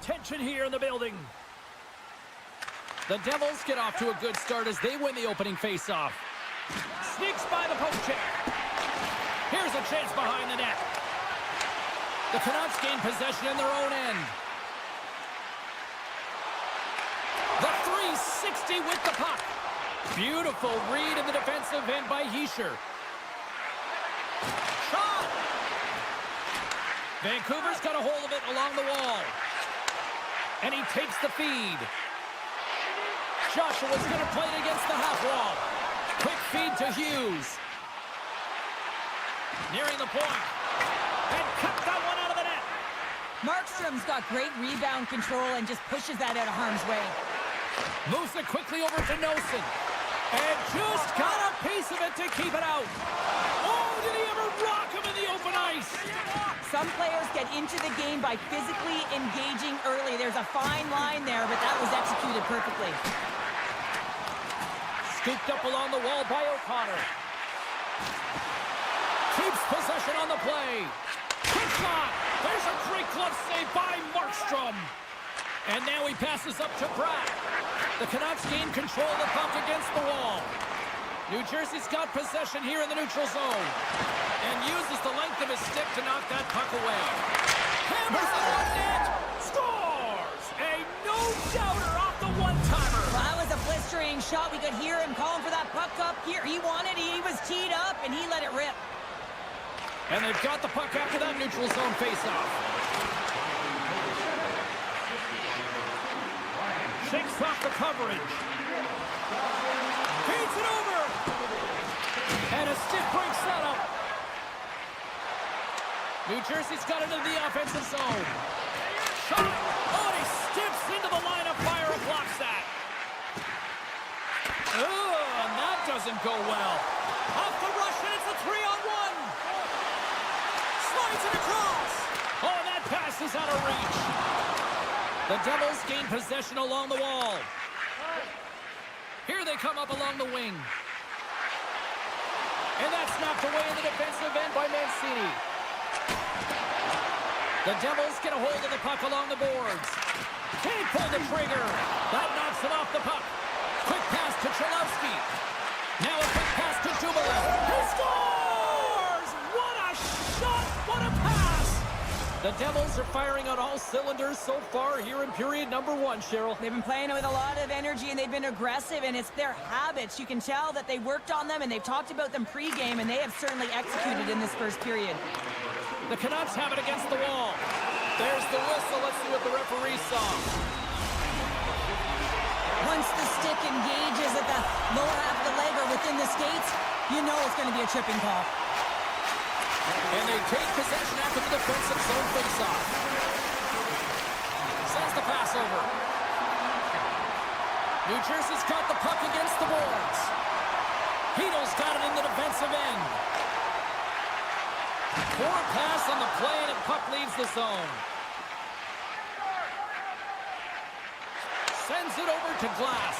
tension here in the building. The Devils get off to a good start as they win the opening faceoff. Sneaks by the poke check. Here's a chance behind the net. The Canucks gain possession in their own end. The 360 with the puck. Beautiful read in the defensive end by Hischier. Shot! Vancouver's got a hold of it along the wall. And he takes the feed. Joshua's going to play it against the half wall. Quick feed to Hughes. Nearing the point. And cut that one out of the net. Markstrom's got great rebound control and just pushes that out of harm's way. Moves it quickly over to Nosen. And just got a piece of it to keep it out. Oh, did he ever rock him in the open ice? Some players get into the game by physically engaging early. There's a fine line there, but that was executed perfectly. Scooped up along the wall by O'Connor. Keeps possession on the play. Quick shot. There's a great glove save by Markstrom. And now he passes up to Pratt. The Canucks gain control of the puck against the wall. New Jersey's got possession here in the neutral zone. And uses the length of his stick to knock that puck away. Hammers it on net. Scores! A no-doubter off the one-timer. Well, that was a blistering shot. We could hear him calling for that puck up here. He wanted it. He was teed up, and he let it rip. And they've got the puck after that neutral zone faceoff. Shakes off the coverage. Feeds it over. And a stiff break setup. New Jersey's got it into the offensive zone. Shot. Oh, and he steps into the line of fire and blocks that. Oh, and that doesn't go well. Off the rush, and it's a 3-on-1. Slides it across. Oh, and that pass is out of reach. The Devils gain possession along the wall. Here they come up along the wing. And that's knocked away in the defensive end by Mancini. The Devils get a hold of the puck along the boards. Can't pull the trigger. That knocks it off the puck. Quick pass to Cholowski. Now a quick pass to Dumoulin. He scores! What a shot! What a pass! The Devils are firing on all cylinders so far here in period number 1, Cheryl. They've been playing with a lot of energy, and they've been aggressive, and it's their habits. You can tell that they worked on them, and they've talked about them pregame, and they have certainly executed in this first period. The Canucks have it against the wall. There's the whistle. Let's see what the referee saw. Once the stick engages at the lower half of the leg or within the skates, you know it's going to be a tripping call. And they take possession after the defensive zone faceoff. Sends the pass over. New Jersey's got the puck against the boards. Hito's got it in the defensive end. Forward pass on the play, and the puck leaves the zone. Sends it over to Glass.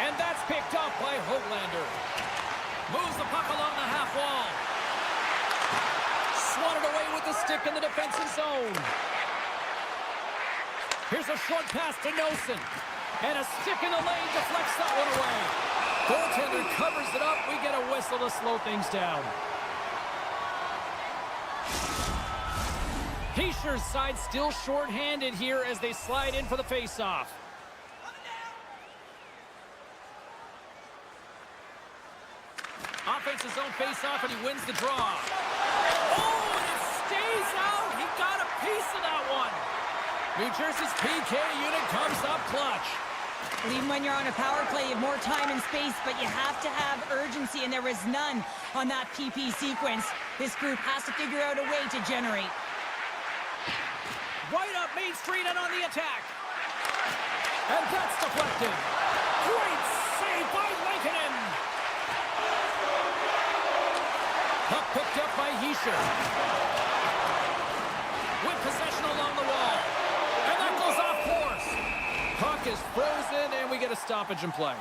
And that's picked up by Höglander. Moves the puck along the half wall. Swatted away with the stick in the defensive zone. Here's a short pass to Nosen. And a stick in the lane deflects that one away. Goaltender covers it up. We get a whistle to slow things down. Hischier's side still short-handed here as they slide in for the face-off. Offensive zone face-off, and he wins the draw. Oh, and it stays out. He got a piece of that one. New Jersey's PK unit comes up clutch. Even when you're on a power play, you have more time and space, but you have to have urgency, and there was none on that PP sequence. This group has to figure out a way to generate. Right up Main Street and on the attack. And that's deflected. Great save by Lankinen. Puck picked up by Hischier. With possession along the wall. And that goes off course. Puck is frozen, and we get a stoppage in play.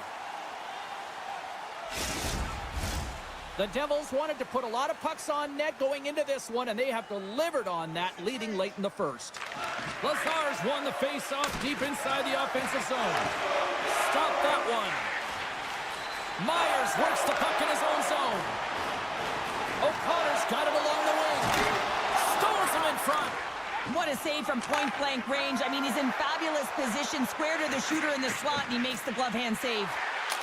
The Devils wanted to put a lot of pucks on net going into this one, and they have delivered on that, leading late in the first. Lazar's won the face-off deep inside the offensive zone. Stop that one. Myers works the puck in his own zone. O'Connor's got it along the wing. Stores him in front. What a save from point-blank range. I mean, he's in fabulous position, square to the shooter in the slot, and he makes the glove hand save.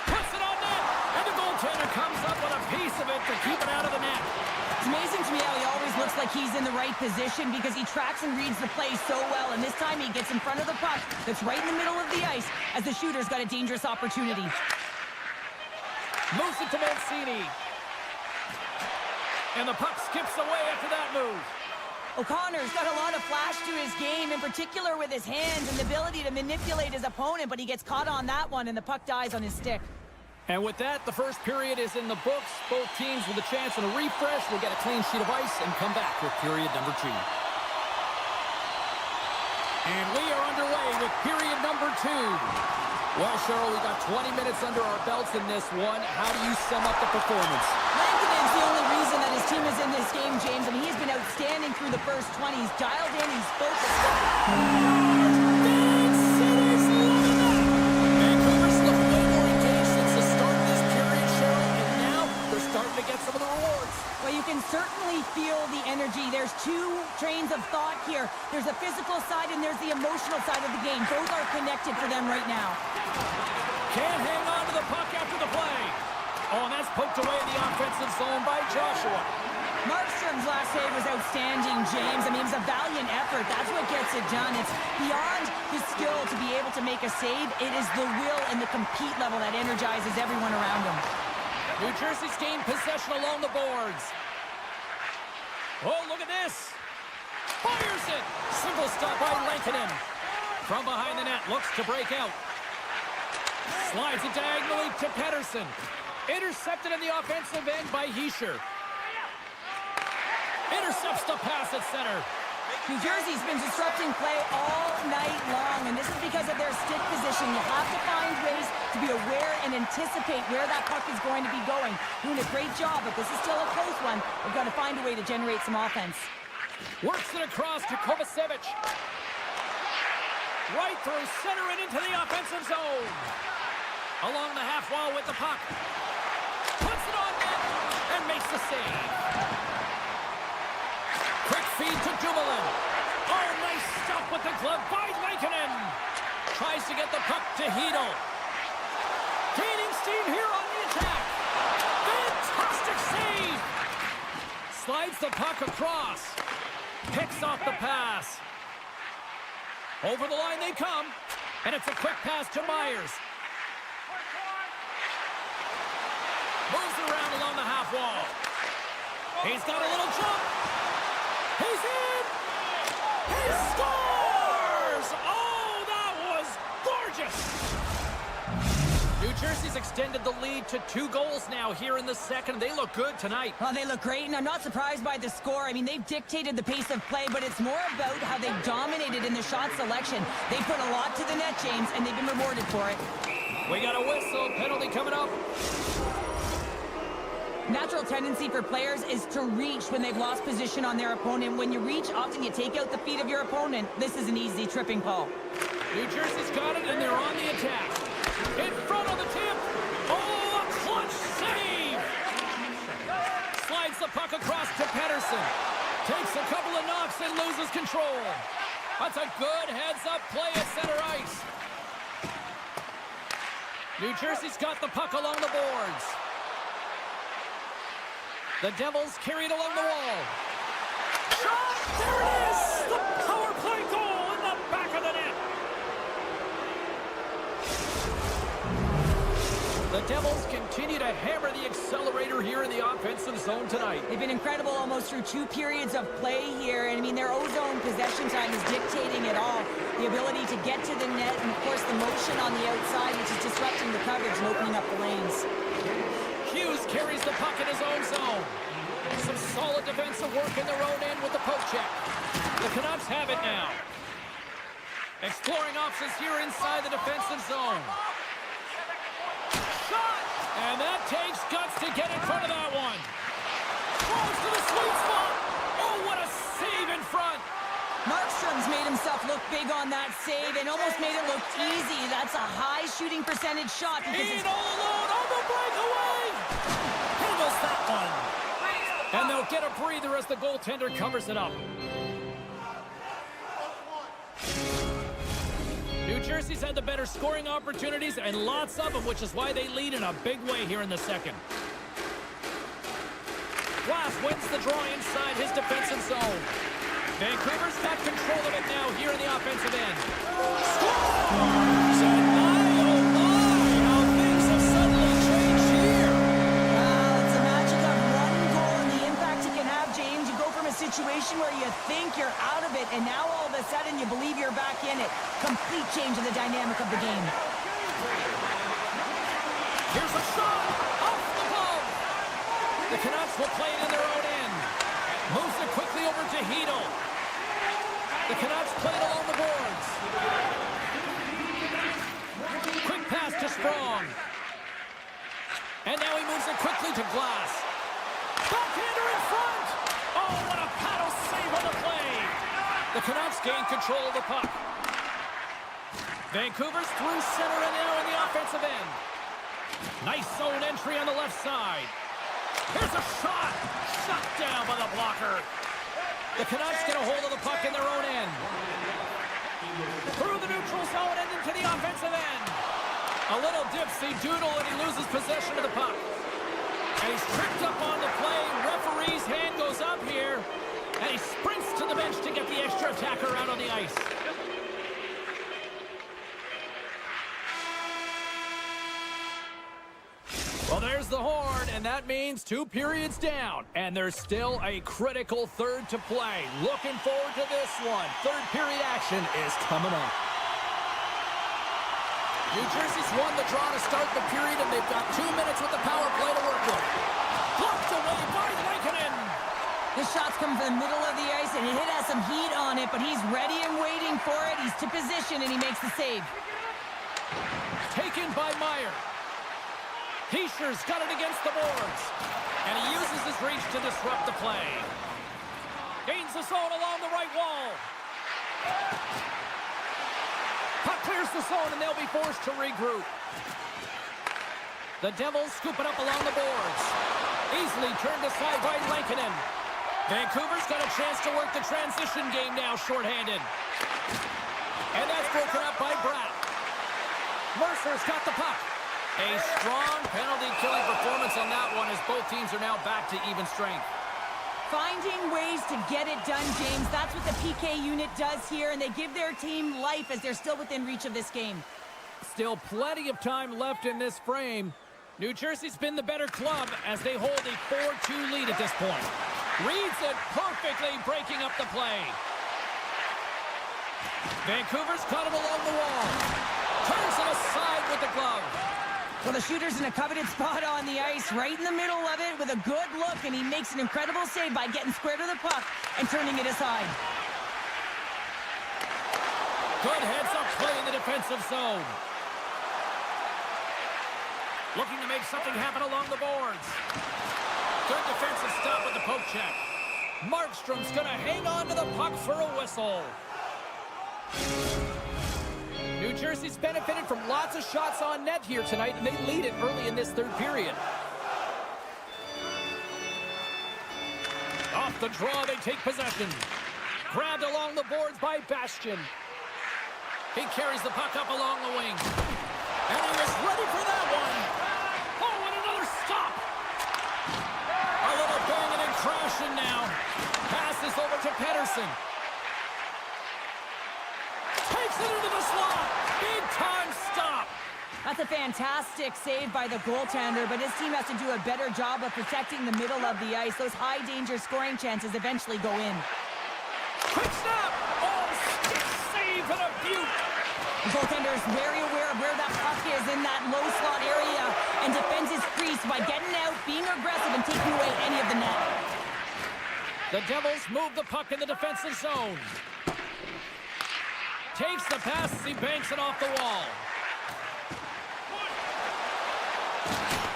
Puts it on net, and the goaltender comes up with a piece of it to keep it out of the net. It's amazing to me how he always looks like he's in the right position because he tracks and reads the play so well, and this time he gets in front of the puck that's right in the middle of the ice as the shooter's got a dangerous opportunity. Moves it to Mancini. And the puck skips away after that move. O'Connor's got a lot of flash to his game, in particular with his hands and the ability to manipulate his opponent, but he gets caught on that one, and the puck dies on his stick. And with that, the first period is in the books. Both teams with a chance and a refresh will get a clean sheet of ice and come back with period number 2. And we are underway with period number 2. Well, Cheryl, we got 20 minutes under our belts in this one. How do you sum up the performance? Lankinen's the only reason that his team is in this game, James. I mean, he's been outstanding through the first 20. He's dialed in, he's focused. Vancouver's looked way more engaged since the start of this period, Cheryl, and now they're starting to get some of the rewards. Well, you can certainly feel the energy. There's two trains of thought here. There's a physical side and there's the emotional side of the game. Both are connected for them right now. Can't hang on to the puck after the play. Oh, and that's poked away in the offensive zone by Joshua. Markstrom's last save was outstanding, James. I mean, it was a valiant effort. That's what gets it done. It's beyond his skill to be able to make a save. It is the will and the compete level that energizes everyone around him. New Jersey's gained possession along the boards. Oh, look at this. Fires it. Single stop by Lankinen. From behind the net, looks to break out. Slides it diagonally to Pettersson. Intercepted in the offensive end by Hischier. Intercepts the pass at center. New Jersey's been disrupting play all night long, and this is because of their stick position. You have to find ways to be aware and anticipate where that puck is going to be going. Doing a great job, but this is still a close one. We've got to find a way to generate some offense. Works it across to Kovacevic. Right through center and into the offensive zone. Along the half wall with the puck. Puts it on net and makes the save. Quick feed to Dumoulin. Oh, nice stuff with the glove by Lankinen. Tries to get the puck to Hedl. Gaining steam here on the attack. Fantastic save. Slides the puck across. Picks off the pass. Over the line they come. And it's a quick pass to Myers. Moves around along the half wall. He's got a little jump. He's in! He scores! Oh, that was gorgeous! New Jersey's extended the lead to 2 goals now here in the second. They look good tonight. Well, they look great, and I'm not surprised by the score. I mean, they've dictated the pace of play, but it's more about how they've dominated in the shot selection. They put a lot to the net, James, and they've been rewarded for it. We got a whistle. Penalty coming up. Natural tendency for players is to reach when they've lost position on their opponent. When you reach, often you take out the feet of your opponent. This is an easy tripping call. New Jersey's got it, and they're on the attack. In front of the tip. Oh, a clutch save! Slides the puck across to Pettersson. Takes a couple of knocks and loses control. That's a good heads-up play at center ice. New Jersey's got the puck along the boards. The Devils carry it along the wall. Shot! There it is! The power play goal in the back of the net. The Devils continue to hammer the accelerator here in the offensive zone tonight. They've been incredible almost through 2 periods of play here. And I mean, their ozone possession time is dictating it all. The ability to get to the net and, of course, the motion on the outside, which is disrupting the coverage and opening up the lanes. Hughes carries the puck in his own zone. Some solid defensive work in their own end with the poke check. The Canucks have it now. Exploring options here inside the defensive zone. Shot! And that takes guts to get in front of that one. to the sweet spot. Oh, what a save in front. Markstrom's made himself look big on that save and almost made it look easy. That's a high shooting percentage shot because He's all alone on the breakaway. Handles that one. And they'll get a breather as the goaltender covers it up. New Jersey's had the better scoring opportunities and lots of them, which is why they lead in a big way here in the second. Glass wins the draw inside his defensive zone. Vancouver's got control of it now here in the offensive end. Scores! And oh my, how things have suddenly changed here. Well, it's a magic of one goal and the impact it can have, James. You go from a situation where you think you're out of it, and now all of a sudden you believe you're back in it. Complete change in the dynamic of the game. Here's a shot! Off the glove! The Canucks will play it in their own end. Moves it quickly over to Hedl. The Canucks play it along the boards. Quick pass to Strong. And now he moves it quickly to Glass. Backhander in front! Oh, what a paddle save on the play! The Canucks gain control of the puck. Vancouver's through center and now in the offensive end. Nice zone entry on the left side. Here's a shot! Shot down by the blocker. The Canucks get a hold of the puck in their own end. Through the neutral zone and into the offensive end. A little dipsy doodle and he loses possession of the puck. And he's tripped up on the play. Referee's hand goes up here. And he sprints to the bench to get the extra attacker out on the ice. Well, there's the horn, and that means 2 periods down. And there's still a critical third to play. Looking forward to this one. Third period action is coming up. New Jersey's won the draw to start the period, and they've got 2 minutes with the power play to work with. Blocked away by Lankinen. This shot's coming from the middle of the ice, and it has some heat on it, but he's ready and waiting for it. He's to position, and he makes the save. Taken by Meyer. Heischer's got it against the boards. And he uses his reach to disrupt the play. Gains the zone along the right wall. Puck clears the zone, and they'll be forced to regroup. The Devils scoop it up along the boards. Easily turned aside by Lankinen. Vancouver's got a chance to work the transition game now, shorthanded. And that's broken up by Bratt. Mercer's got the puck. A strong penalty-killing performance on that one as both teams are now back to even strength. Finding ways to get it done, James. That's what the PK unit does here, and they give their team life as they're still within reach of this game. Still plenty of time left in this frame. New Jersey's been the better club as they hold a 4-2 lead at this point. Reads it perfectly, breaking up the play. Vancouver's caught him along the wall. Turns it aside with the glove. Well, the shooter's in a coveted spot on the ice, right in the middle of it with a good look, and he makes an incredible save by getting square to the puck and turning it aside. Good heads-up play in the defensive zone. Looking to make something happen along the boards. Good defensive stop with the poke check. Markstrom's going to hang on to the puck for a whistle. New Jersey's benefited from lots of shots on net here tonight, and they lead it early in this third period. Off the draw, they take possession. Grabbed along the boards by Bastian. He carries the puck up along the wing. And he was ready for that one. Oh, and another stop. A little banging and crashing now. Passes over to Pettersson. Takes it into the slot. Big time stop. That's a fantastic save by the goaltender, but his team has to do a better job of protecting the middle of the ice. Those high-danger scoring chances eventually go in. Quick snap. Oh, stick save and a beaut. The goaltender is very aware of where that puck is in that low slot area and defends his crease by getting out, being aggressive, and taking away any of the net. The Devils move the puck in the defensive zone. Takes the pass as he banks it off the wall.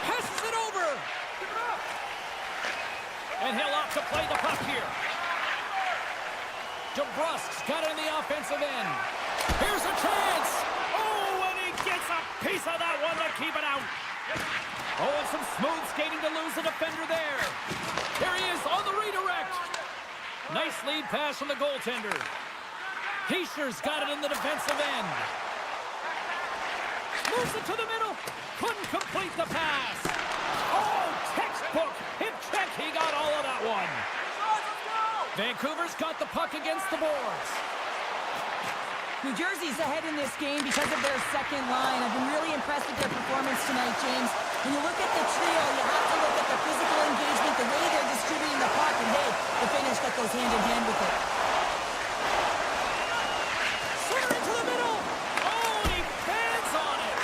Passes it over. And he'll opt to play the puck here. DeBrusk's got it in the offensive end. Here's a chance. Oh, and he gets a piece of that one to keep it out. Oh, and some smooth skating to lose the defender there. Here he is on the redirect. Nice lead pass from the goaltender. Heischer's got it in the defensive end. Moves it to the middle. Couldn't complete the pass. Oh, textbook. Hip check. He got all of that one. Vancouver's got the puck against the boards. New Jersey's ahead in this game because of their second line. I've been really impressed with their performance tonight, James. When you look at the trio, you have to look at the physical engagement, the way they're distributing the puck, and hey, the finish that goes hand in hand with it. Center into the middle. Oh, and he fans on it.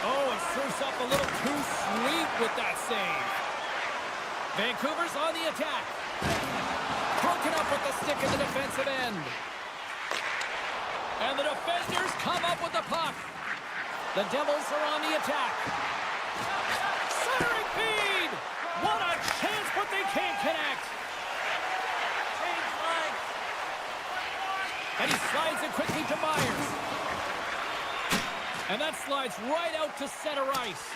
Oh, and serves up a little too sweet with that save. Vancouver's on the attack. Broken up with the stick in the defensive end. And the defenders come up with the puck. The Devils are on the attack. Centering feed! What a chance, but they can't connect. And he slides it quickly to Myers. And that slides right out to center ice.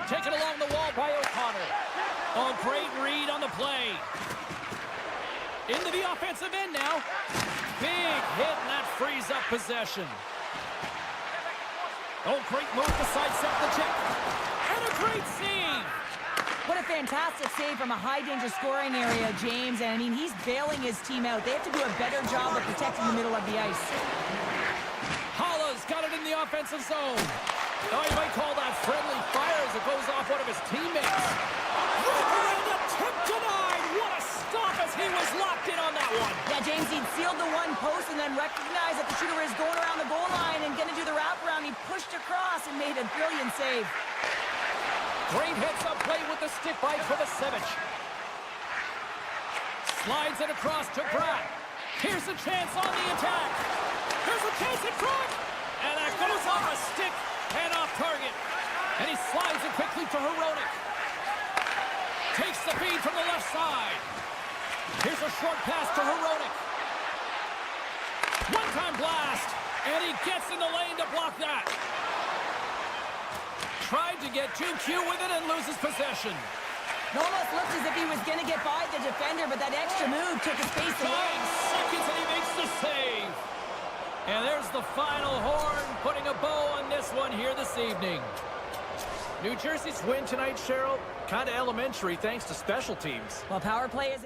Taken along the wall by O'Connor. Oh, great read on the play. Into the offensive end now. Big hit, and that frees up possession. Oh, great move to sidestep the check. And a great save. What a fantastic save from a high-danger scoring area, James. And, I mean, he's bailing his team out. They have to do a better job of protecting the middle of the ice. Holla's got it in the offensive zone. Oh, you might call that friendly fire as it goes off one of his teammates. Around attempt denied. What a stop as he was locked in on that one. Yeah, James, he'd sealed the one post and then recognized that the shooter is going around the goal line and going to do the wraparound. He pushed across and made a brilliant save. Great heads-up play with the stick by Kovacevic. Slides it across to Pratt. Here's a chance on the attack. Here's a chance in front. And that goes off a stick and off target. And he slides it quickly to Hronek. Takes the feed from the left side. Here's a short pass to Hronek. One-time blast. And he gets in the lane to block that. Tried to get too cute with it and loses possession. It almost looked as if he was going to get by the defender, but that extra move took his space 5 away. seconds and he makes the save. And there's the final horn, putting a bow on this one here this evening. New Jersey's win tonight, Cheryl, kind of elementary thanks to special teams. Well, power play is...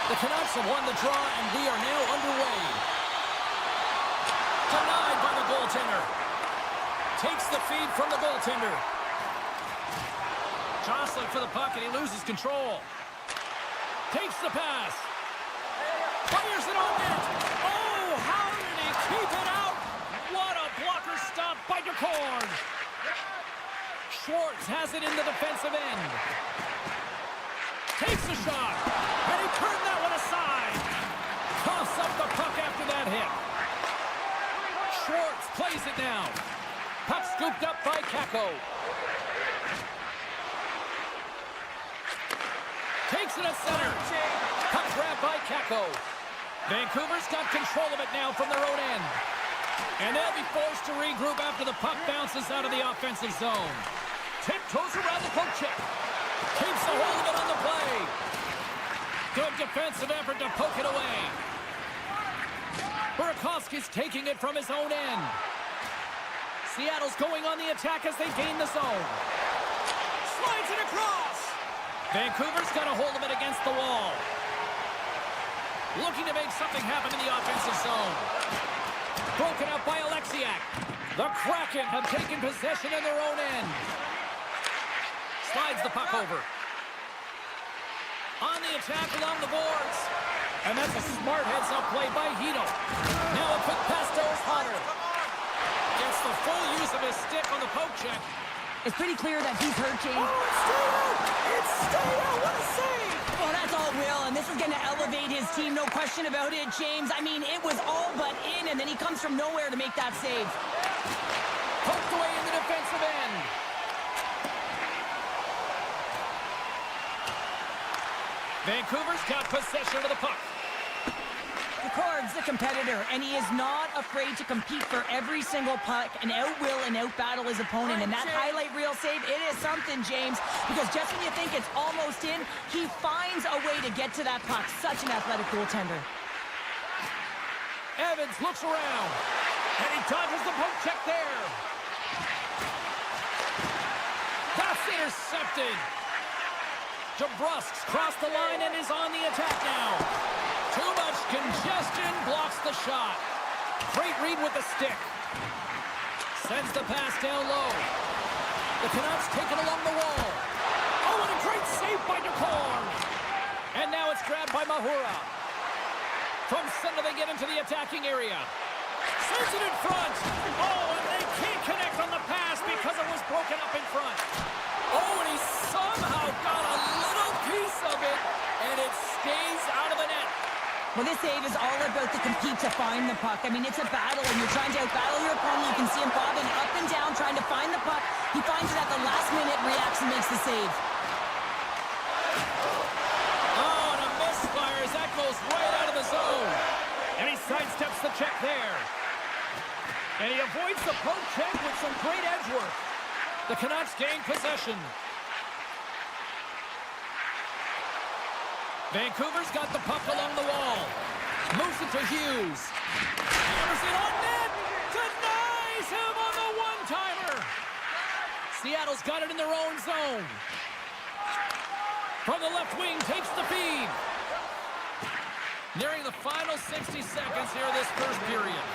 The Canucks have won the draw, and we are now underway. Denied by the goaltender. Takes the feed from the goaltender. Jostling for the puck, and he loses control. Takes the pass. Fires it on net. Oh, how did he keep it out? What a blocker stop by DeCord. Schwartz has it in the defensive end. Takes a shot. And he turned that one aside. Coughs up the puck after that hit. Schwartz plays it now. Puck scooped up by Kakko. Takes it at center. Puck grabbed by Kakko. Vancouver's got control of it now from their own end. And they'll be forced to regroup after the puck bounces out of the offensive zone. Tiptoes around the poke check. Keeps a hold of it on the play. Good defensive effort to poke it away. Burakovsky's taking it from his own end. Seattle's going on the attack as they gain the zone. Slides it across. Vancouver's got a hold of it against the wall. Looking to make something happen in the offensive zone. Broken up by Alexiak. The Kraken have taken possession in their own end. Slides the puck over. On the attack along the boards. And that's a smart heads-up play by Hito. Now a quick pass to O'Connor. Gets the full use of his stick on the poke check. It's pretty clear that he's hurt, James. Oh, it's stayed out! It's stayed out! What a save! Well, that's all Will, and this is going to elevate his team, no question about it, James. I mean, it was all but in, and then he comes from nowhere to make that save. Poked away in the defensive end. Vancouver's got possession of the puck. DeCord's the competitor, and he is not afraid to compete for every single puck and out-will and out-battle his opponent. And that highlight reel save, it is something, James, because just when you think it's almost in, he finds a way to get to that puck. Such an athletic goaltender. Evans looks around, and he dodges the poke check there. That's intercepted. DeBrusk's crossed the line and is on the attack now. Too much congestion blocks the shot. Great read with the stick. Sends the pass down low. The Canucks take it along the wall. Oh, and a great save by DeCord. And now it's grabbed by Mahura. From center they get into the attacking area. Sends it in front. Oh, and they can't connect on the pass because it was broken up in front. Oh, and he somehow got a little piece of it, and it stays out of the net. Well, this save is all about the compete to find the puck. I mean, it's a battle, and you're trying to out-battle your opponent. You can see him bobbing up and down, trying to find the puck. He finds it at the last minute, reacts and makes the save. Oh, and a misfire as that goes right out of the zone. And he sidesteps the check there. And he avoids the poke check with some great edge work. The Canucks gain possession. Vancouver's got the puck along the wall. Moves it to Hughes. Hammers it on net. Denies him on the one-timer. Seattle's got it in their own zone. From the left wing, takes the feed. Nearing the final 60 seconds here of this first period.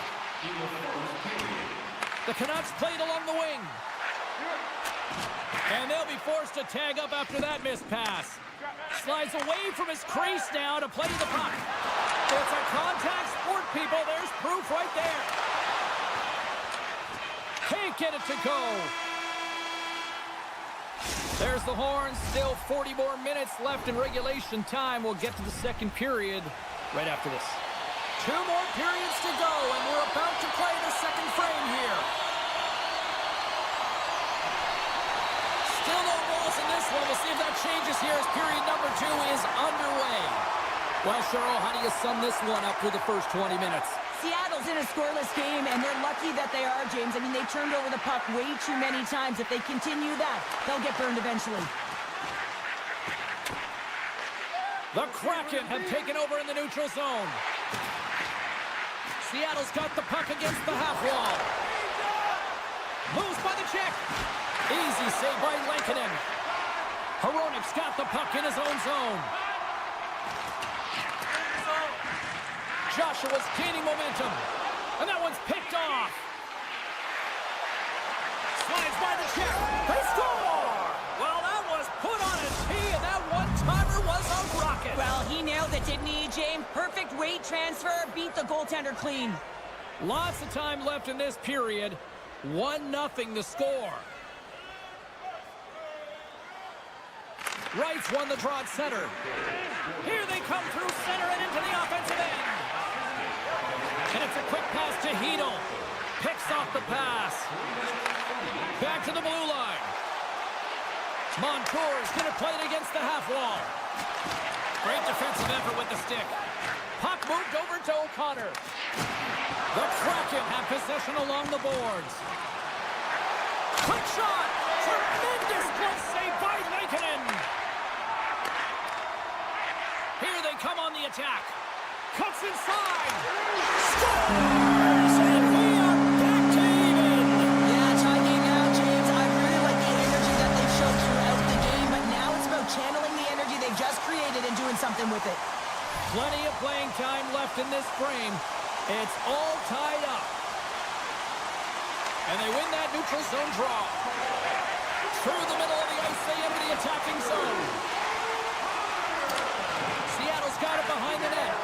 The Canucks played along the wing. And they'll be forced to tag up after that missed pass. Slides away from his crease now to play the puck. It's a contact sport, people. There's proof right there. Can't get it to go. There's the horn. Still 40 more minutes left in regulation time. We'll get to the second period right after this. 2 more periods to go, and we're about to play the second frame here. Still no balls in this one. We'll see if that changes here as period number 2 is underway. Well, Cheryl, how do you sum this one up through the first 20 minutes? Seattle's in a scoreless game, and they're lucky that they are, James. I mean, they turned over the puck way too many times. If they continue that, they'll get burned eventually. The Kraken have taken over in the neutral zone. Seattle's got the puck against the half wall. Moves by the check. Easy save by Lankinen. Hronik's got the puck in his own zone. Joshua's gaining momentum. And that one's picked off. Slides by the check. They score! Well, that was put on a tee, and that one-timer was a rocket. Well, he nailed it, didn't he, James? Perfect weight transfer, beat the goaltender clean. Lots of time left in this period. 1-0 the score. Wright's won the draw at center. Here they come through center and into the offensive end. And it's a quick pass to Hedel. Picks off the pass. Back to the blue line. Montour is going to play it against the half wall. Great defensive effort with the stick. Puck moved over to O'Connor. The Kraken have possession along the boards. Quick shot! Tremendous glove save by Lankinen! Here they come on the attack. Cuts inside! Scores! And we are back to even! Yeah, tie game now, James. I really like the energy that they've shown throughout the game, but now it's about channeling the energy they've just created and doing something with it. Plenty of playing time left in this frame. It's all tied up. And they win that neutral zone draw. Through the middle of the ice, they enter the attacking zone. Seattle's got it behind the net.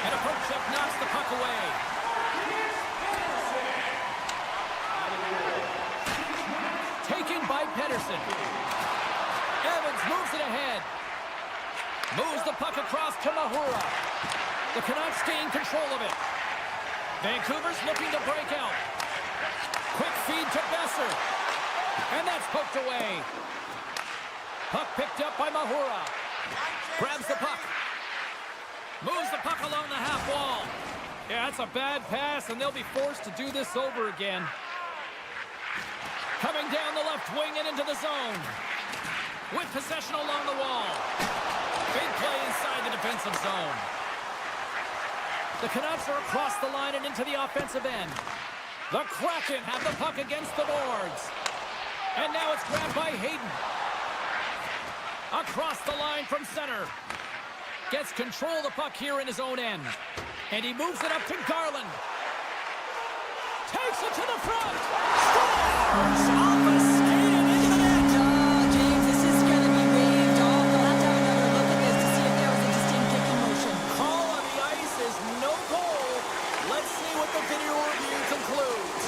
And a poke check knocks the puck away. Taken by Pedersen. Evans moves it ahead. Moves the puck across to Mahura. The Canucks gain control of it. Vancouver's looking to break out. Quick feed to Besser. And that's poked away. Puck picked up by Mahura. Grabs the puck. Moves the puck along the half wall. Yeah, that's a bad pass, and they'll be forced to do this over again. Coming down the left wing and into the zone. With possession along the wall. Big play inside the defensive zone. The Canucks are across the line and into the offensive end. The Kraken have the puck against the boards. And now it's grabbed by Hayden. Across the line from center. Gets control of the puck here in his own end. And he moves it up to Garland. Takes it to the front. Scores! Off a skate and into the net. James, this is going to be waved off. We'll have to have another look at this to see if there was a distinct kicking motion. Call on the ice is no goal. Let's see what the video review concludes.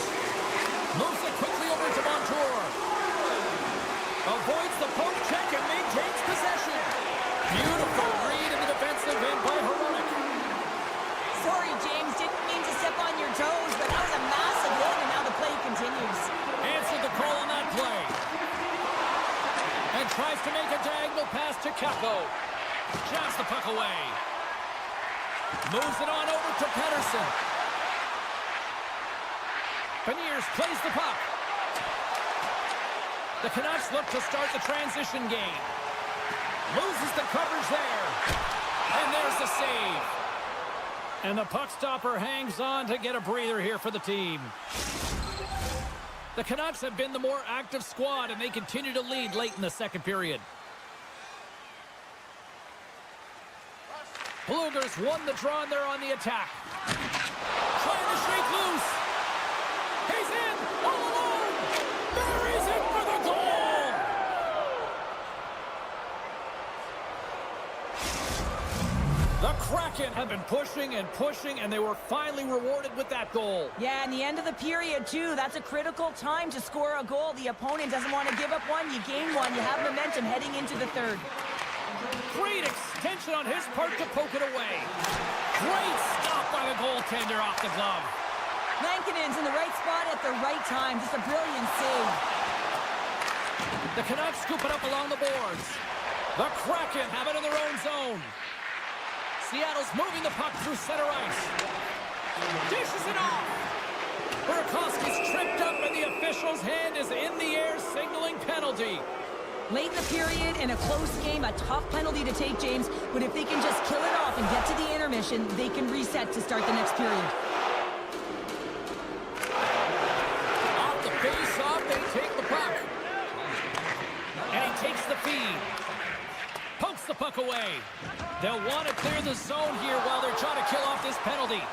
Moves it quickly over to Montour. Avoids the poke check and maintains possession. Beautiful read in the defensive end by Heronic. Sorry, James, didn't mean to step on your toes, but that was a massive hit, and now the play continues. Answered the call on that play. And tries to make a diagonal pass to Kakko. Jabs the puck away. Moves it on over to Pedersen. Beniers plays the puck. The Canucks look to start the transition game. Loses the coverage there. And there's the save. And the puck stopper hangs on to get a breather here for the team. The Canucks have been the more active squad, and they continue to lead late in the second period. Bluegers won the draw, and they're on the attack. Trying to shake loose. He's in, all alone. Buries it for the goal. The Kraken have been pushing and pushing, and they were finally rewarded with that goal. Yeah, and the end of the period, too. That's a critical time to score a goal. The opponent doesn't want to give up one. You gain one. You have momentum heading into the third. Great extension on his part to poke it away. Great stop by the goaltender off the glove. Lankinen's in the right spot at the right time. Just a brilliant save. The Canucks scoop it up along the boards. The Kraken have it in their own zone. Seattle's moving the puck through center ice. Dishes it off. Burakovsky's tripped up, and the official's hand is in the air, signaling penalty. Late in the period, in a close game, a tough penalty to take, James. But if they can just kill it off and get to the intermission, they can reset to start the next period. Off the face-off, they take the puck. And he takes the feed. Pokes the puck puck away. They'll want to clear the zone here while they're trying to kill off this penalty. Into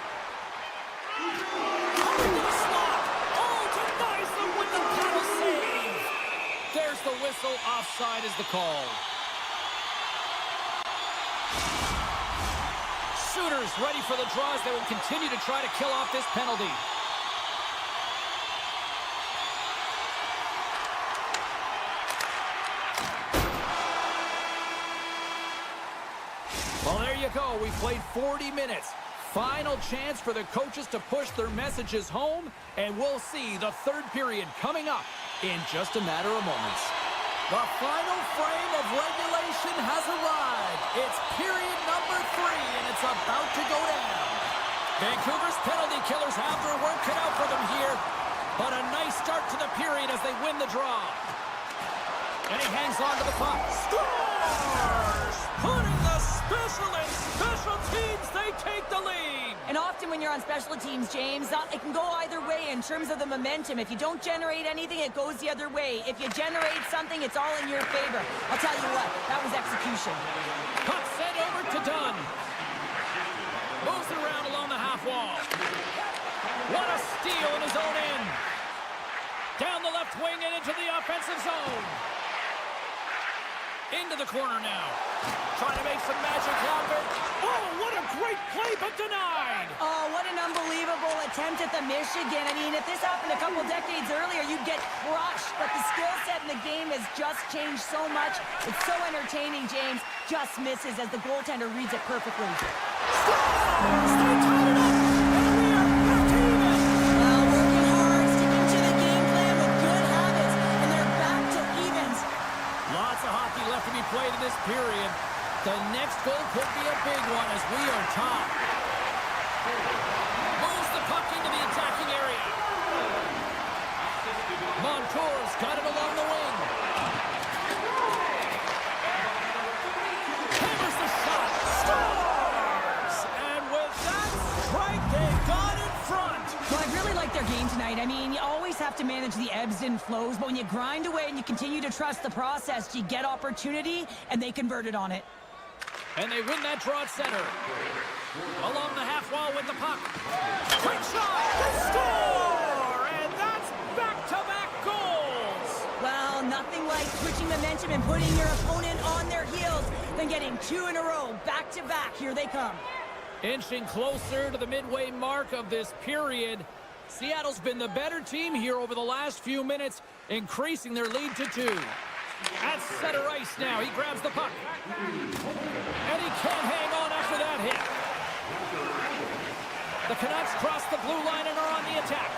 the slot. Oh, denies them with the paddle save. There's the whistle. Offside is the call. Shooters ready for the draws. They will continue to try to kill off this penalty. Well, there you go. We played 40 minutes. Final chance for the coaches to push their messages home, and we'll see the third period coming up in just a matter of moments. The final frame of regulation has arrived. It's period number 3, and it's about to go down. Vancouver's penalty killers have their work cut out for them here, but a nice start to the period as they win the draw. And he hangs on to the puck. Scores! Putting the special teams, they take the lead. And often when you're on special teams, James, it can go either way in terms of the momentum. If you don't generate anything, it goes the other way. If you generate something, it's all in your favor. I'll tell you what, that was execution. Puck sent over to Dunn. Moves it around along the half wall. What a steal in his own end. Down the left wing and into the offensive zone. Into the corner now. Trying to make some magic happen. Oh, what a great play, but denied. Oh, what an unbelievable attempt at the Michigan. I mean, if this happened a couple decades earlier, you'd get crushed. But the skill set in the game has just changed so much. It's so entertaining, James. Just misses as the goaltender reads it perfectly. Scores! They tied it up. And we are back to even. Well, working hard, sticking to the game plan with good habits, and they're back to evens. Lots of hockey left to be played in this period. The next goal could be a big one as we are tied. Moves the puck into the attacking area. Montour's got it along the wing. Hammers the shot. Scores! And with that strike, they got in front. Well, I really like their game tonight. I mean, you always have to manage the ebbs and flows, but when you grind away and you continue to trust the process, you get opportunity, and they converted on it. And they win that draw at center. Along the half wall with the puck. Quick shot! They score! And that's back-to-back goals! Well, nothing like switching momentum and putting your opponent on their heels than getting 2 in a row, back-to-back. Here they come. Inching closer to the midway mark of this period. Seattle's been the better team here over the last few minutes, increasing their lead to 2. At center ice now, he grabs the puck. And he can't hang on after that hit. The Canucks cross the blue line and are on the attack.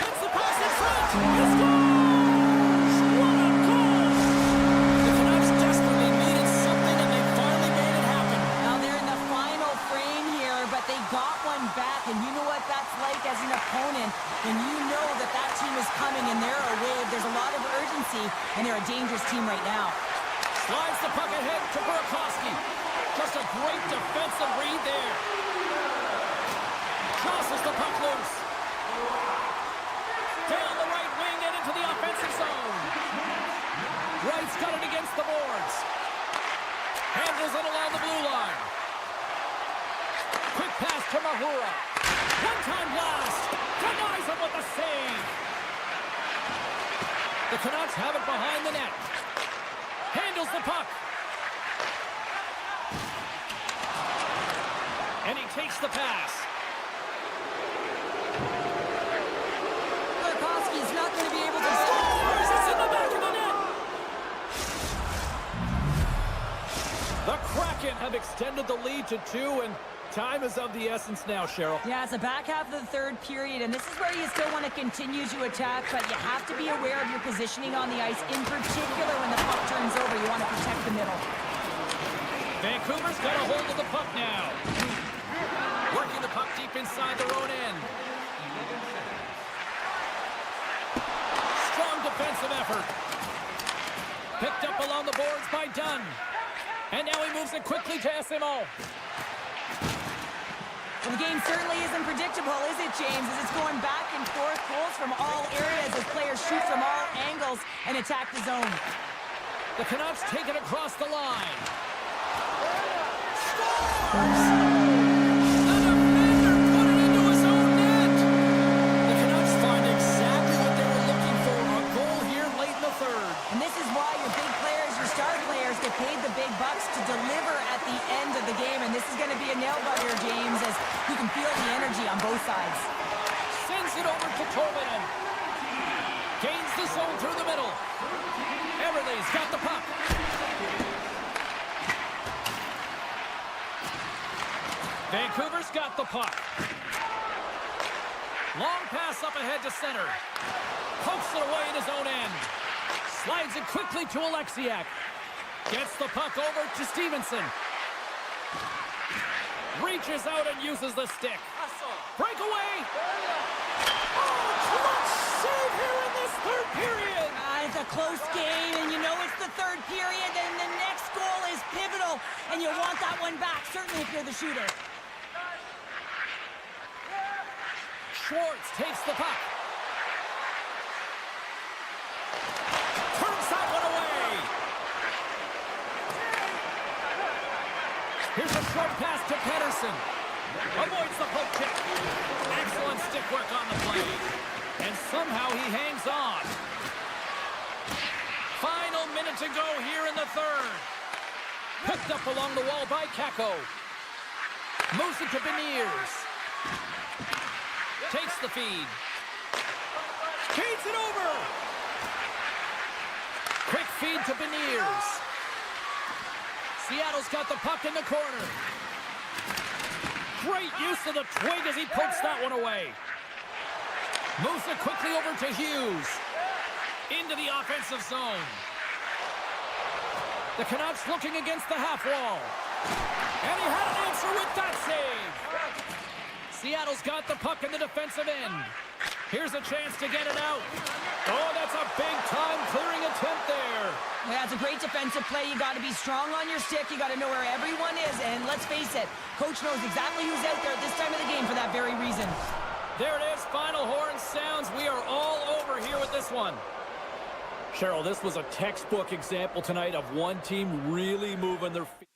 Sends the pass in front. He scores! What a goal! The Canucks desperately needed something, and they finally made it happen. Now they're in the final frame here, but they got one back, and you know what that's like as an opponent. And you know that that team is coming, and they're a wave. There's a lot of urgency, and they're a dangerous team right now. Slides the puck ahead to Burakovsky. Just a great defensive read there. Tosses the puck loose. Down the right wing and into the offensive zone. Wright's got it against the boards. Handles it along the blue line. Quick pass to Mahura. One-time blast. Denies him with a save. The Canucks have it behind the net. Handles the puck. And he takes the pass. Burakovsky is not going to be able to Scores! It's in the back of the net. The Kraken have extended the lead to 2, and time is of the essence now, Cheryl. Yeah, it's the back half of the third period, and this is where you still want to continue to attack, but you have to be aware of your positioning on the ice, in particular when the puck turns over. You want to protect the middle. Vancouver's got a hold of the puck now. Working the puck deep inside their own end. Strong defensive effort. Picked up along the boards by Dunn. And now he moves it quickly to SMO. Well, the game certainly isn't predictable, is it, James? As it's going back and forth, goals from all areas as players shoot from all angles and attack the zone. The Canucks take it across the line. The defender put it into his own net. The Canucks find exactly what they were looking for, a goal here late in the third. And this is why your big players, your star players, get paid the big bucks to deliver at the end of the game. And this is going to be a nail-biter, James, as you can feel the energy on both sides. Sends it over to Torvinen. Gains the zone through the middle. Everly's got the puck. Vancouver's got the puck. Long pass up ahead to center. Pokes it away in his own end. Slides it quickly to Alexiak. Gets the puck over to Stevenson. Reaches out and uses the stick. Breakaway. Oh, clutch save here in this third period. It's a close game, and you know it's the third period, and the next goal is pivotal, and you want that one back, certainly if you're the shooter. Schwartz takes the puck. Turns that one away. Here's a short pass to Pettersson. Avoids the poke check. Excellent stick work on the play. And somehow he hangs on. Final minute to go here in the third. Picked up along the wall by Kakko. Moves it to Beniers. Takes the feed. Skates it over. Quick feed to Beniers. Seattle's got the puck in the corner. Great use of the twig as he pokes that one away. Moves it quickly over to Hughes. Into the offensive zone. The Canucks looking against the half wall. And he had an answer with that save. Seattle's got the puck in the defensive end. Here's a chance to get it out. Oh, that's a big-time clearing attempt there. Yeah, it's a great defensive play. You got to be strong on your stick. You got to know where everyone is. And let's face it, coach knows exactly who's out there at this time of the game for that very reason. There it is. Final horn sounds. We are all over here with this one. Cheryl, this was a textbook example tonight of one team really moving their feet.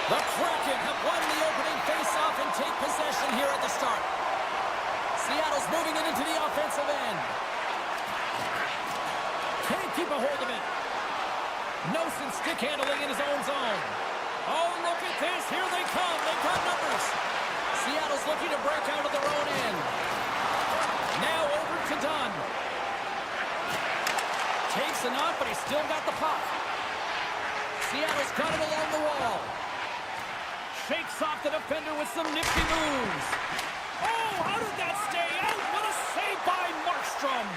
The Kraken have won the opening face-off and take possession here at the start. Seattle's moving it into the offensive end. Can't keep a hold of it. Nosen stick handling in his own zone. Oh, look at this. Here they come. They've got numbers. Seattle's looking to break out of their own end. Now over to Dunn. Takes a knock, but he's still got the puck. Seattle's got it along the wall. Shakes off the defender with some nifty moves. Oh, how did that stay out? What a save by Markstrom.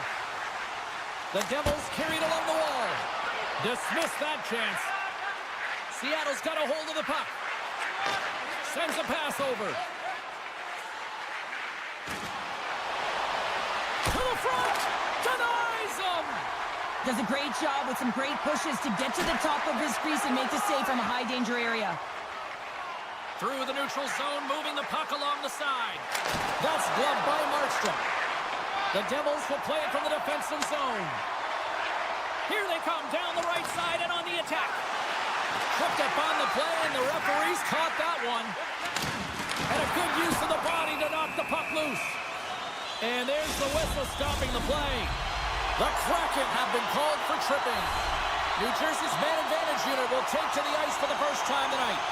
The Devils carried along the wall. Dismiss that chance. Seattle's got a hold of the puck. Sends a pass over. To the front. Denies him. Does a great job with some great pushes to get to the top of his crease and make the save from a high-danger area. Through the neutral zone, moving the puck along the side. That's gloved by Markstrom. The Devils will play it from the defensive zone. Here they come down the right side and on the attack. Tripped up on the play, and the referees caught that one. And a good use of the body to knock the puck loose. And there's the whistle stopping the play. The Kraken have been called for tripping. New Jersey's man advantage unit will take to the ice for the first time tonight.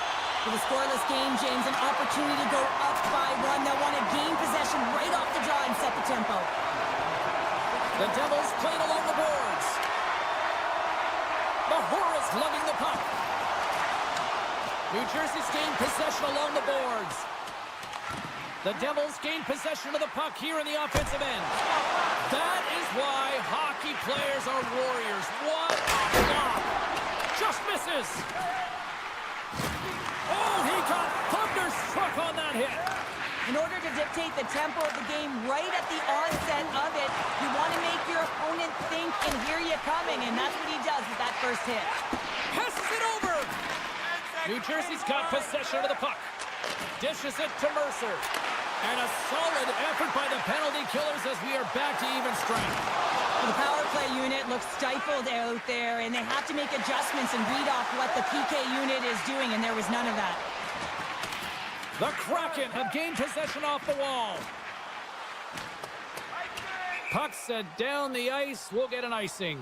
With a scoreless game, James, an opportunity to go up by one. They'll want to gain possession right off the draw and set the tempo. The Devils playing along the boards. The Horrors lugging the puck. New Jersey's gained possession along the boards. The Devils gain possession of the puck here in the offensive end. That is why hockey players are warriors. What a block. Just misses. Oh, he got thunderstruck on that hit. In order to dictate the tempo of the game right at the onset of it, you want to make your opponent think and hear you coming, and that's what he does with that first hit. Passes it over. New Jersey's got possession of the puck. Dishes it to Mercer. And a solid effort by the penalty killers as we are back to even strength. The power play unit looks stifled out there, and they have to make adjustments and read off what the PK unit is doing, and there was none of that. The Kraken have gained possession off the wall. Puck set down the ice. We'll get an icing.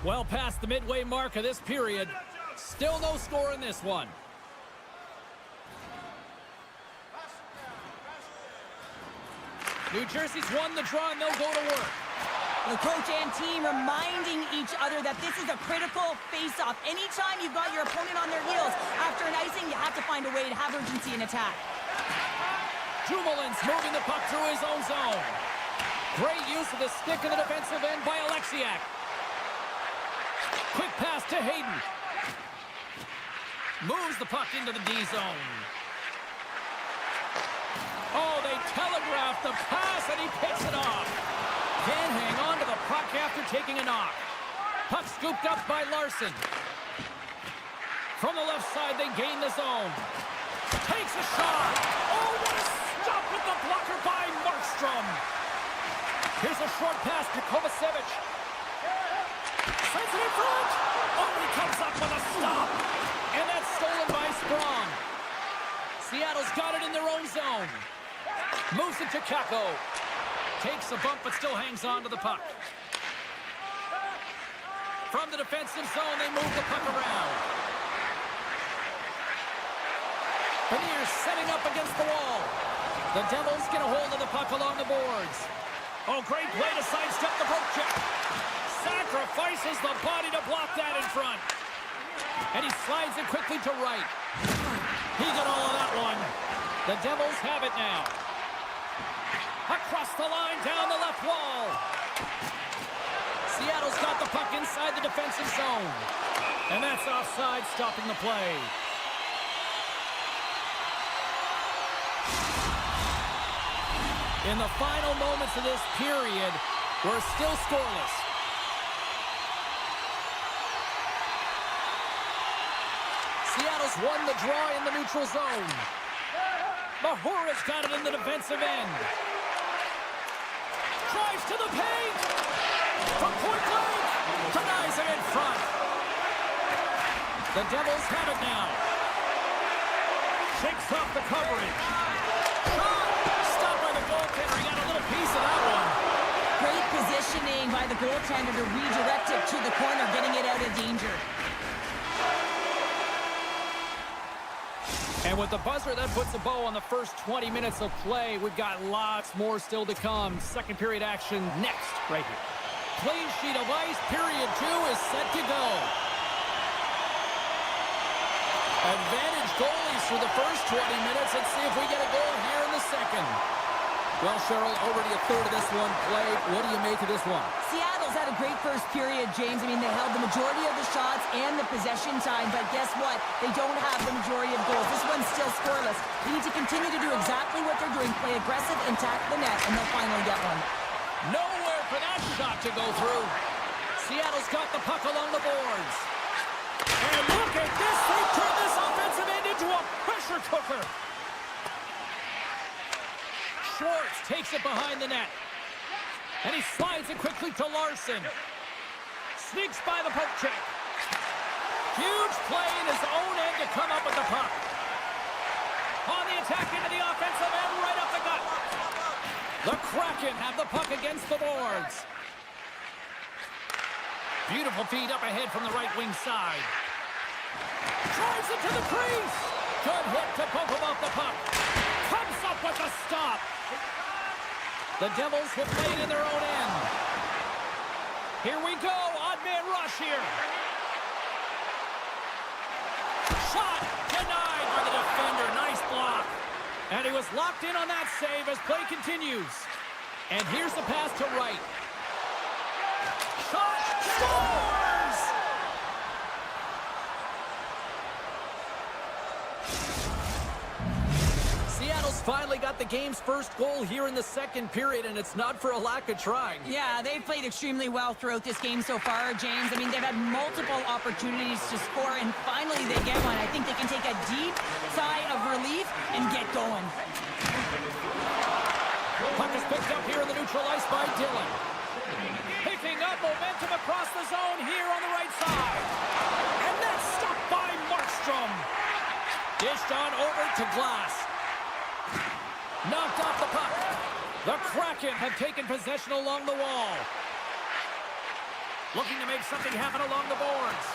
Well past the midway mark of this period. Still no score in this one. New Jersey's won the draw, and they'll go to work. The coach and team reminding each other that this is a critical face-off. Anytime you've got your opponent on their heels after an icing, you have to find a way to have urgency in attack. Dumoulin's moving the puck through his own zone. Great use of the stick in the defensive end by Alexiak. Quick pass to Hayden. Moves the puck into the D zone. Oh, they telegraphed the pass, and he picks it off. Can't hang on to the puck after taking a knock. Puck scooped up by Larson. From the left side, they gain the zone. Takes a shot. Oh, what a stop with the blocker by Markstrom. Here's a short pass to Kovacevic. Sends it in front. Oh, he comes up with a stop. And that's stolen by Sprong. Seattle's got it in their own zone. Moves it to Kako. Takes a bump, but still hangs on to the puck. From the defensive zone, they move the puck around. Beniers setting up against the wall. The Devils get a hold of the puck along the boards. Oh, great play to sidestep the poke check. Sacrifices the body to block that in front. And he slides it quickly to right. He got all of that one. The Devils have it now. Across the line, down the left wall. Seattle's got the puck inside the defensive zone. And that's offside, stopping the play. In the final moments of this period, we're still scoreless. Seattle's won the draw in the neutral zone. Mahura's got it in the defensive end. Drives to the paint. From point blank. Denies it in front. The Devils have it now. Shakes off the coverage. Shot! Stopped by the goaltender. He got a little piece of that one. Great positioning by the goaltender to redirect it to the corner, getting it out of danger. And with the buzzer, that puts a bow on the first 20 minutes of play. We've got lots more still to come. Second period action next, right here. Clean sheet of ice. Period 2 is set to go. Advantage goalies for the first 20 minutes. Let's see if we get a goal here in the second. Well, Cheryl, already a third of this one played. What do you make of this one? Seattle's had a great first period, James. I mean, they held the majority of the shots and the possession time, but guess what? They don't have the majority of goals. This one's still scoreless. They need to continue to do exactly what they're doing, play aggressive and tack the net, and they'll finally get one. Nowhere for that shot to go through. Seattle's got the puck along the boards. And look at this. They turn this offensive end into a pressure cooker. Schwartz takes it behind the net. And he slides it quickly to Larson. Sneaks by the poke check. Huge play in his own end to come up with the puck. On the attack into the offensive end, right up the gut. The Kraken have the puck against the boards. Beautiful feed up ahead from the right wing side. Drives it to the crease. Good hit to bump him off the puck. Comes up with a stop. The Devils will play it in their own end. Here we go. Odd man rush here. Shot denied by the defender. Nice block. And he was locked in on that save as play continues. And here's the pass to right. Shot scores! Seattle's finally got the game's first goal here in the second period, and it's not for a lack of trying. Yeah, they've played extremely well throughout this game so far, James. I mean, they've had multiple opportunities to score, and finally they get one. I think they can take a deep sigh of relief and get going. Puck is picked up here in the neutral ice by Dillon. Picking up momentum across the zone here on the right side. And that's stopped by Markstrom. Dished on over to Glass. Knocked off the puck. The Kraken have taken possession along the wall. Looking to make something happen along the boards.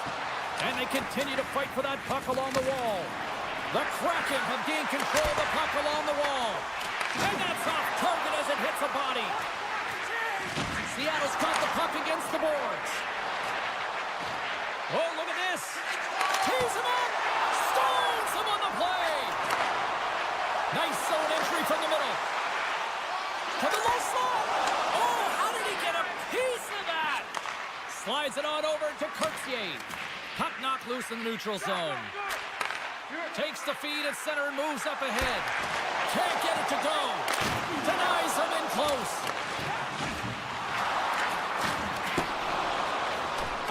And they continue to fight for that puck along the wall. The Kraken have gained control of the puck along the wall. And that's off target as it hits a body. Seattle's got the puck against the boards. Oh, look at this. Tees him up. Stones him on the play. Nice zone entry from the middle. To the left side. Oh, how did he get a piece of that? Slides it on over to Courtier. Puck knocked loose in the neutral zone. Takes the feed at center and moves up ahead. Can't get it to go. Denies him in close.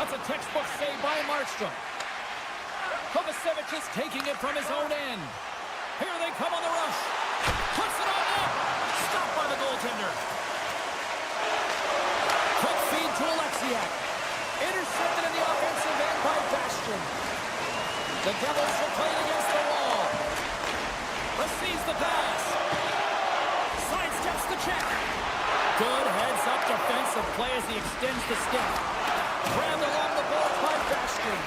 That's a textbook save by Markstrom. Kovacevic is taking it from his own end. Here they come on the rush. Puts it on net. Stopped by the goaltender. Quick feed to Alexiak. Intercepted in the offensive end by Bastian. The Devils are playing against the wall. Receives the pass. Sidesteps the check. Good heads-up defensive play as he extends the stick. Grabbed along the boards by Bastian.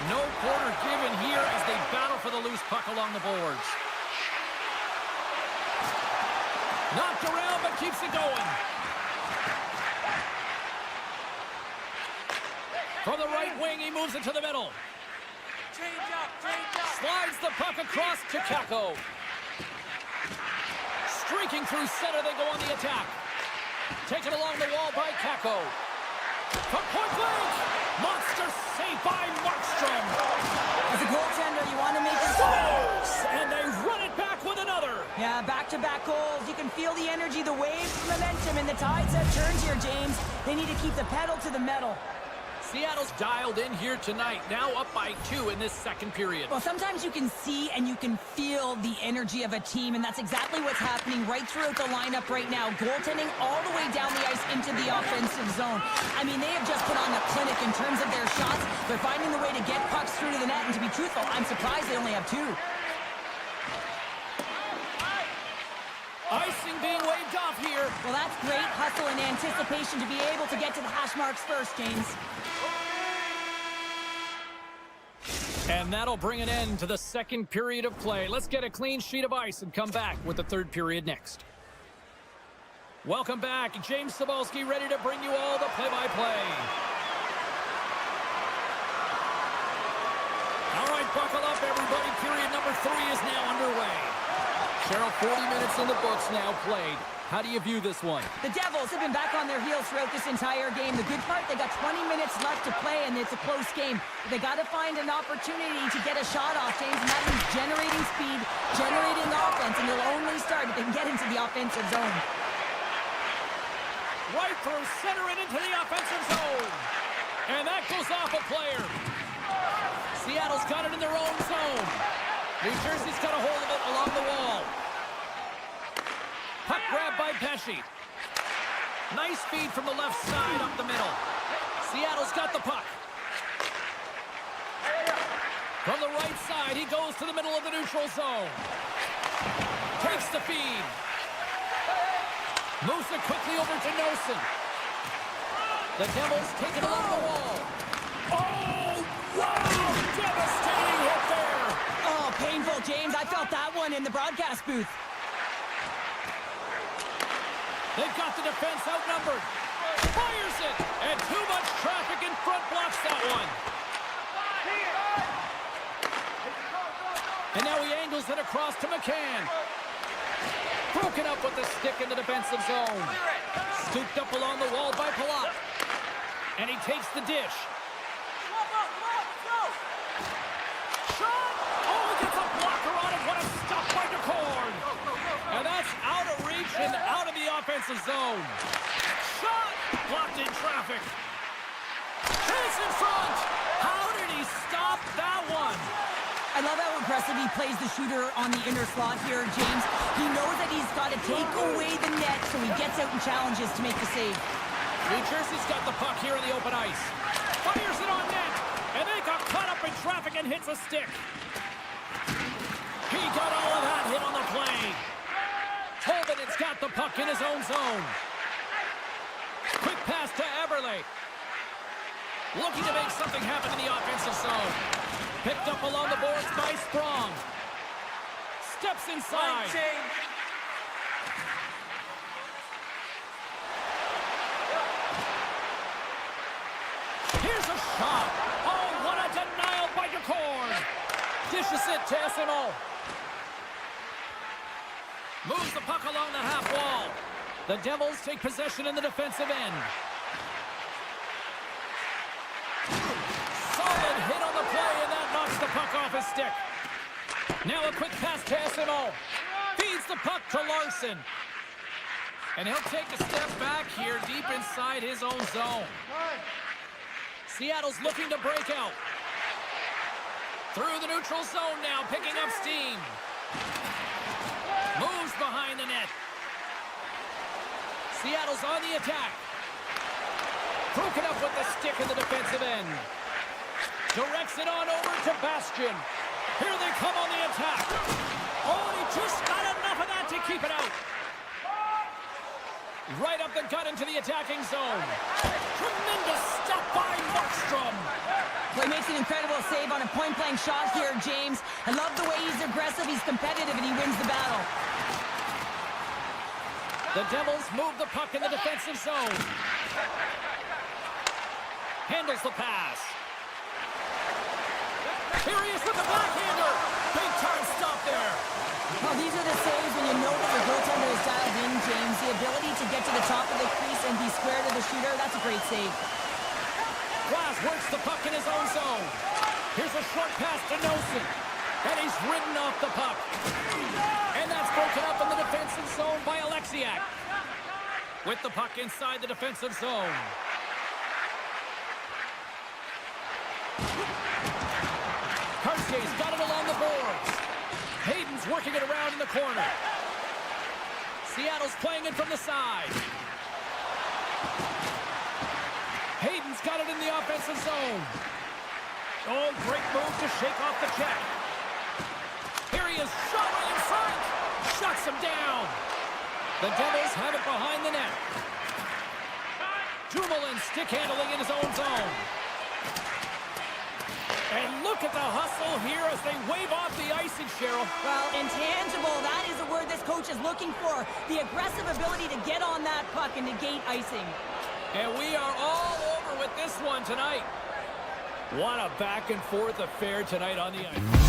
No quarter given here as they battle for the loose puck along the boards. Knocked around but keeps it going. From the right wing, he moves it to the middle. Change up. Slides the puck across to Kako. Streaking through center, they go on the attack. Taken along the wall by Kako. From point blank. Monster save by Markstrom. As a goaltender, you want to make it Scores! And they run it back with another. Yeah, back-to-back goals. You can feel the energy, the waves, momentum, and the tides have turned here, James. They need to keep the pedal to the metal. Seattle's dialed in here tonight, now up by 2 in this second period. Well, sometimes you can see and you can feel the energy of a team, and that's exactly what's happening right throughout the lineup right now. Goaltending all the way down the ice into the offensive zone. I mean, they have just put on the clinic in terms of their shots. They're finding the way to get pucks through to the net, and to be truthful, I'm surprised they only have 2. Icing being waved off here. Well, that's great hustle and anticipation to be able to get to the hash marks first, James. And that'll bring an end to the second period of play. Let's get a clean sheet of ice and come back with the third period next. Welcome back. James Cybulski ready to bring you all the play-by-play. All right, buckle up, everybody. Period number 3 is now underway. Cheryl, 40 minutes in the books now played. How do you view this one? The Devils have been back on their heels throughout this entire game. The good part, they got 20 minutes left to play, and it's a close game. They got to find an opportunity to get a shot off, James, and that means generating speed, generating offense, and they'll only start if they can get into the offensive zone. Right through center and into the offensive zone. And that goes off a player. Seattle's got it in their own zone. New Jersey's got a hold of it along the wall. Puck grab by Pesci. Nice feed from the left side up the middle. Seattle's got the puck. From the right side, he goes to the middle of the neutral zone. Takes the feed. Moves it quickly over to Nosen. The Devils take it along the wall. Oh, wow! Devastating hit there. Oh, painful, James. I felt that one in the broadcast booth. They've got the defense outnumbered. Fires it! And too much traffic in front blocks that one. And now he angles it across to McCann. Broken up with the stick in the defensive zone. Scooped up along the wall by Palat. And he takes the dish. Shot! Oh, he gets a blocker on it. What a stop by DeCord. And that's out of reach and out of the offensive zone. Shot! Blocked in traffic. Chase in front! How did he stop that one? I love how aggressive he plays the shooter on the inner slot here, James. He knows that he's got to take away the net, so he gets out and challenges to make the save. New Jersey's got the puck here in the open ice. Fires it on net, and they got caught up in traffic and hits a stick. He got all of that hit on the play. Tolvanen's got the puck in his own zone. Quick pass to Eberle. Looking to make something happen in the offensive zone. Picked up along the boards by Sprong. Steps inside. Here's a shot. Oh, what a denial by DeCord. Dishes it to SMO. Moves the puck along the half wall. The Devils take possession in the defensive end. Solid hit on the play, and that knocks the puck off his stick. Now a quick pass to SMO. Feeds the puck to Larson. And he'll take a step back here deep inside his own zone. Seattle's looking to break out. Through the neutral zone now, picking up steam. Moves behind the net. Seattle's on the attack. Broken up with the stick in the defensive end. Directs it on over to Bastian. Here they come on the attack. Oh, he just got enough of that to keep it out. Right up the gut into the attacking zone. Tremendous stop by Markstrom. Well, he makes an incredible save on a point-blank shot here, James. I love the way he's aggressive, he's competitive, and he wins the battle. The Devils move the puck in the defensive zone. Handles the pass. Furious with the backhander. Big time stop there. Well, these are the saves when you know that your goaltender is dialed in, James. The ability to get to the top of the crease and be square to the shooter, that's a great save. Glass works the puck in his own zone. Here's a short pass to Nosen. And he's ridden off the puck. And that's broken up in the defensive zone by Alexiak. With the puck inside the defensive zone. Cartier's got it along the boards. Hayden's working it around in the corner. Seattle's playing it from the side. Hayden's got it in the offensive zone. Oh, great move to shake off the check. Here he is, shot right in front. Shuts him down. The Devils have it behind the net. Dumoulin stick handling in his own zone. And look at the hustle here as they wave off the icing, Cheryl. Well, intangible, that is the word this coach is looking for. The aggressive ability to get on that puck and negate icing. And we are all over with this one tonight. What a back and forth affair tonight on the ice.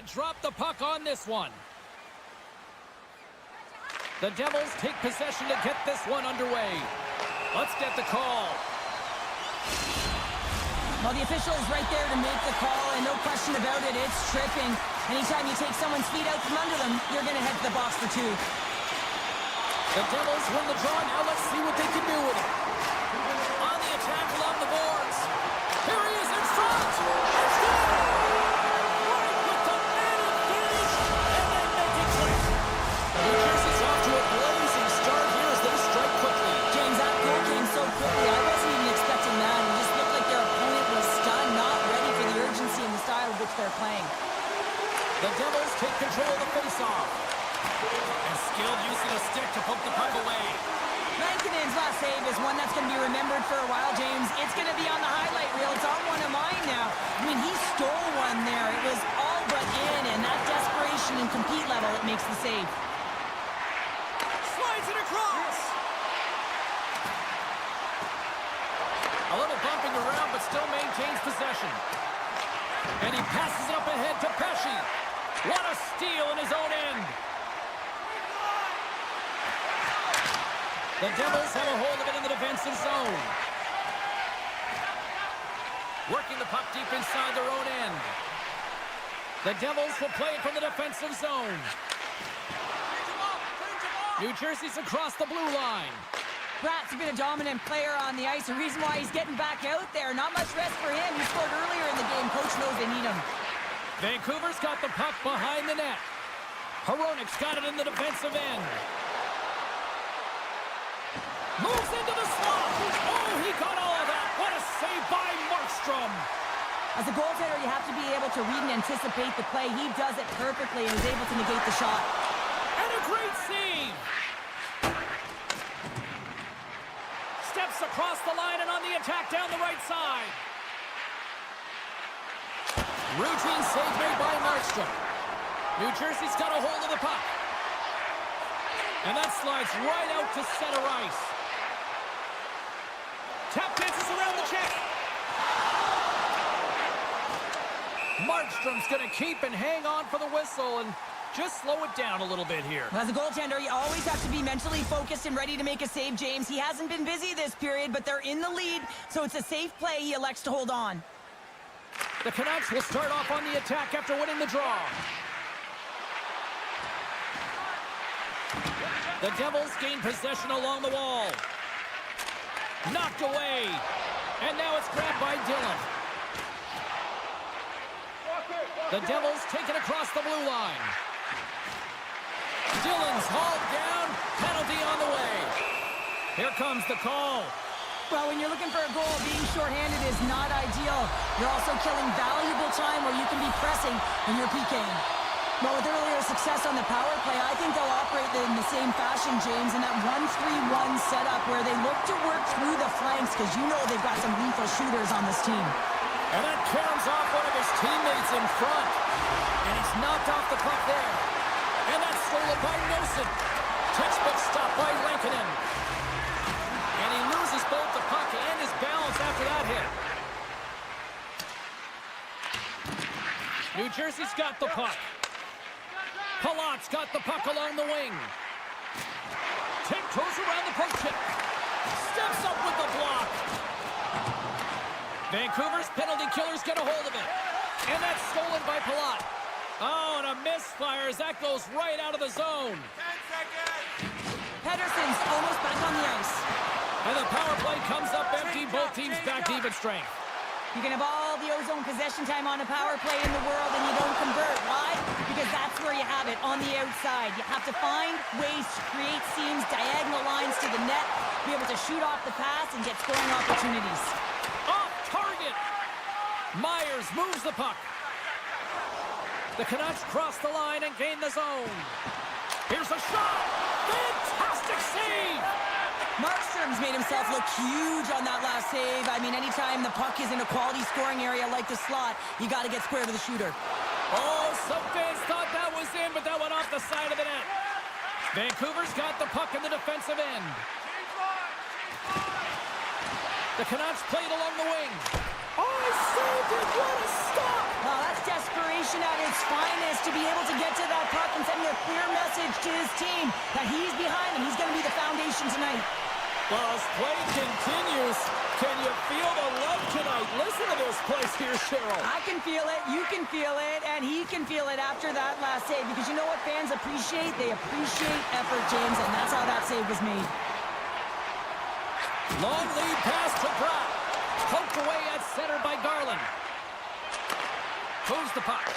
drop the puck on this one. The Devils take possession to get this one underway. Let's get the call. Well, the official is right there to make the call, and no question about it, it's tripping. Anytime you take someone's feet out from under them, you're going to head to the box for two. The Devils win the draw. Now let's see what they can do with it. On the attack along the boards. Here he is in front. It's good. Right with the man advantage, and then make it click. New Jersey's off to a blazing start here as they strike quickly. James, that goal came so quickly. I wasn't even expecting that. It just looked like their opponent was stunned, not ready for the urgency and the style of which they're playing. The Devils take control of the faceoff. And skilled use of the stick to poke the puck away. Rankinen's last save is one that's going to be remembered for a while, James. It's going to be on the highlight reel. It's on one of mine now. I mean, he stole one there. It was all but in, and that desperation and compete level, it makes the save. Slides it across. A little bumping around, but still maintains possession. And he passes it up ahead to Pesci. What a steal in his own end. The Devils have a hold of it in the defensive zone. Working the puck deep inside their own end. The Devils will play it from the defensive zone. New Jersey's across the blue line. Pratt's been a dominant player on the ice. The reason why he's getting back out there, not much rest for him. He scored earlier in the game. Coach knows they need him. Vancouver's got the puck behind the net. Hronik's got it in the defensive end. Moves into the slot. Oh, he got all of that. What a save by Markstrom. As a goaltender, you have to be able to read and anticipate the play. He does it perfectly and is able to negate the shot. And a great save. Steps across the line and on the attack down the right side. Routine save made by Markstrom. New Jersey's got a hold of the puck. And that slides right out to center ice. Tap dances around the check. Markstrom's going to keep and hang on for the whistle and just slow it down a little bit here. As a goaltender, you always have to be mentally focused and ready to make a save, James. He hasn't been busy this period, but they're in the lead, so it's a safe play. He elects to hold on. The Canucks will start off on the attack after winning the draw. The Devils gain possession along the wall. Knocked away. And now it's grabbed by Dillon. The Devils take it across the blue line. Dillon's hauled down. Penalty on the way. Here comes the call. Well, when you're looking for a goal, being shorthanded is not ideal. You're also killing valuable time where you can be pressing when you're PKing. Well, with earlier success on the power play, I think they'll operate in the same fashion, James, in that 1-3-1 setup where they look to work through the flanks because you know they've got some lethal shooters on this team. And that caroms off one of his teammates in front. And he's knocked off the puck there. And that's stolen by Nelson. Textbook stop by Lankinen. And he loses both the puck and his balance after that hit. New Jersey's got the puck. Palat's got the puck along the wing. Tiptoes around the poke check. Steps up with the block. Vancouver's penalty killers get a hold of it. And that's stolen by Palat. Oh, and a misfire as that goes right out of the zone. 10 seconds. Pedersen's almost back on the ice. And the power play comes up empty. Both teams back to even strength. You can have all the ozone possession time on a power play in the world and you don't convert. Why? Because that's where you have it, on the outside. You have to find ways to create seams, diagonal lines to the net, be able to shoot off the pass and get scoring opportunities. Off target. Myers moves the puck. The Canucks cross the line and gain the zone. Here's a shot. Fantastic save. Markstrom's made himself look huge on that last save. I mean, anytime the puck is in a quality scoring area like the slot, you got to get square to the shooter. Oh, some fans thought that was in, but that went off the side of the net. Vancouver's got the puck in the defensive end. The Canucks played along the wing. Oh, he saved it! What a stop! Well, that's desperation at its finest to be able to get to that puck and sending a clear message to his team that he's behind him. He's going to be the foundation tonight. Well, as play continues, can you feel the love tonight? Listen to this place here, Cheryl. I can feel it, you can feel it, and he can feel it after that last save. Because you know what fans appreciate? They appreciate effort, James, and that's how that save was made. Long lead pass to Pratt. Poked away at center by Garland. Moves the puck.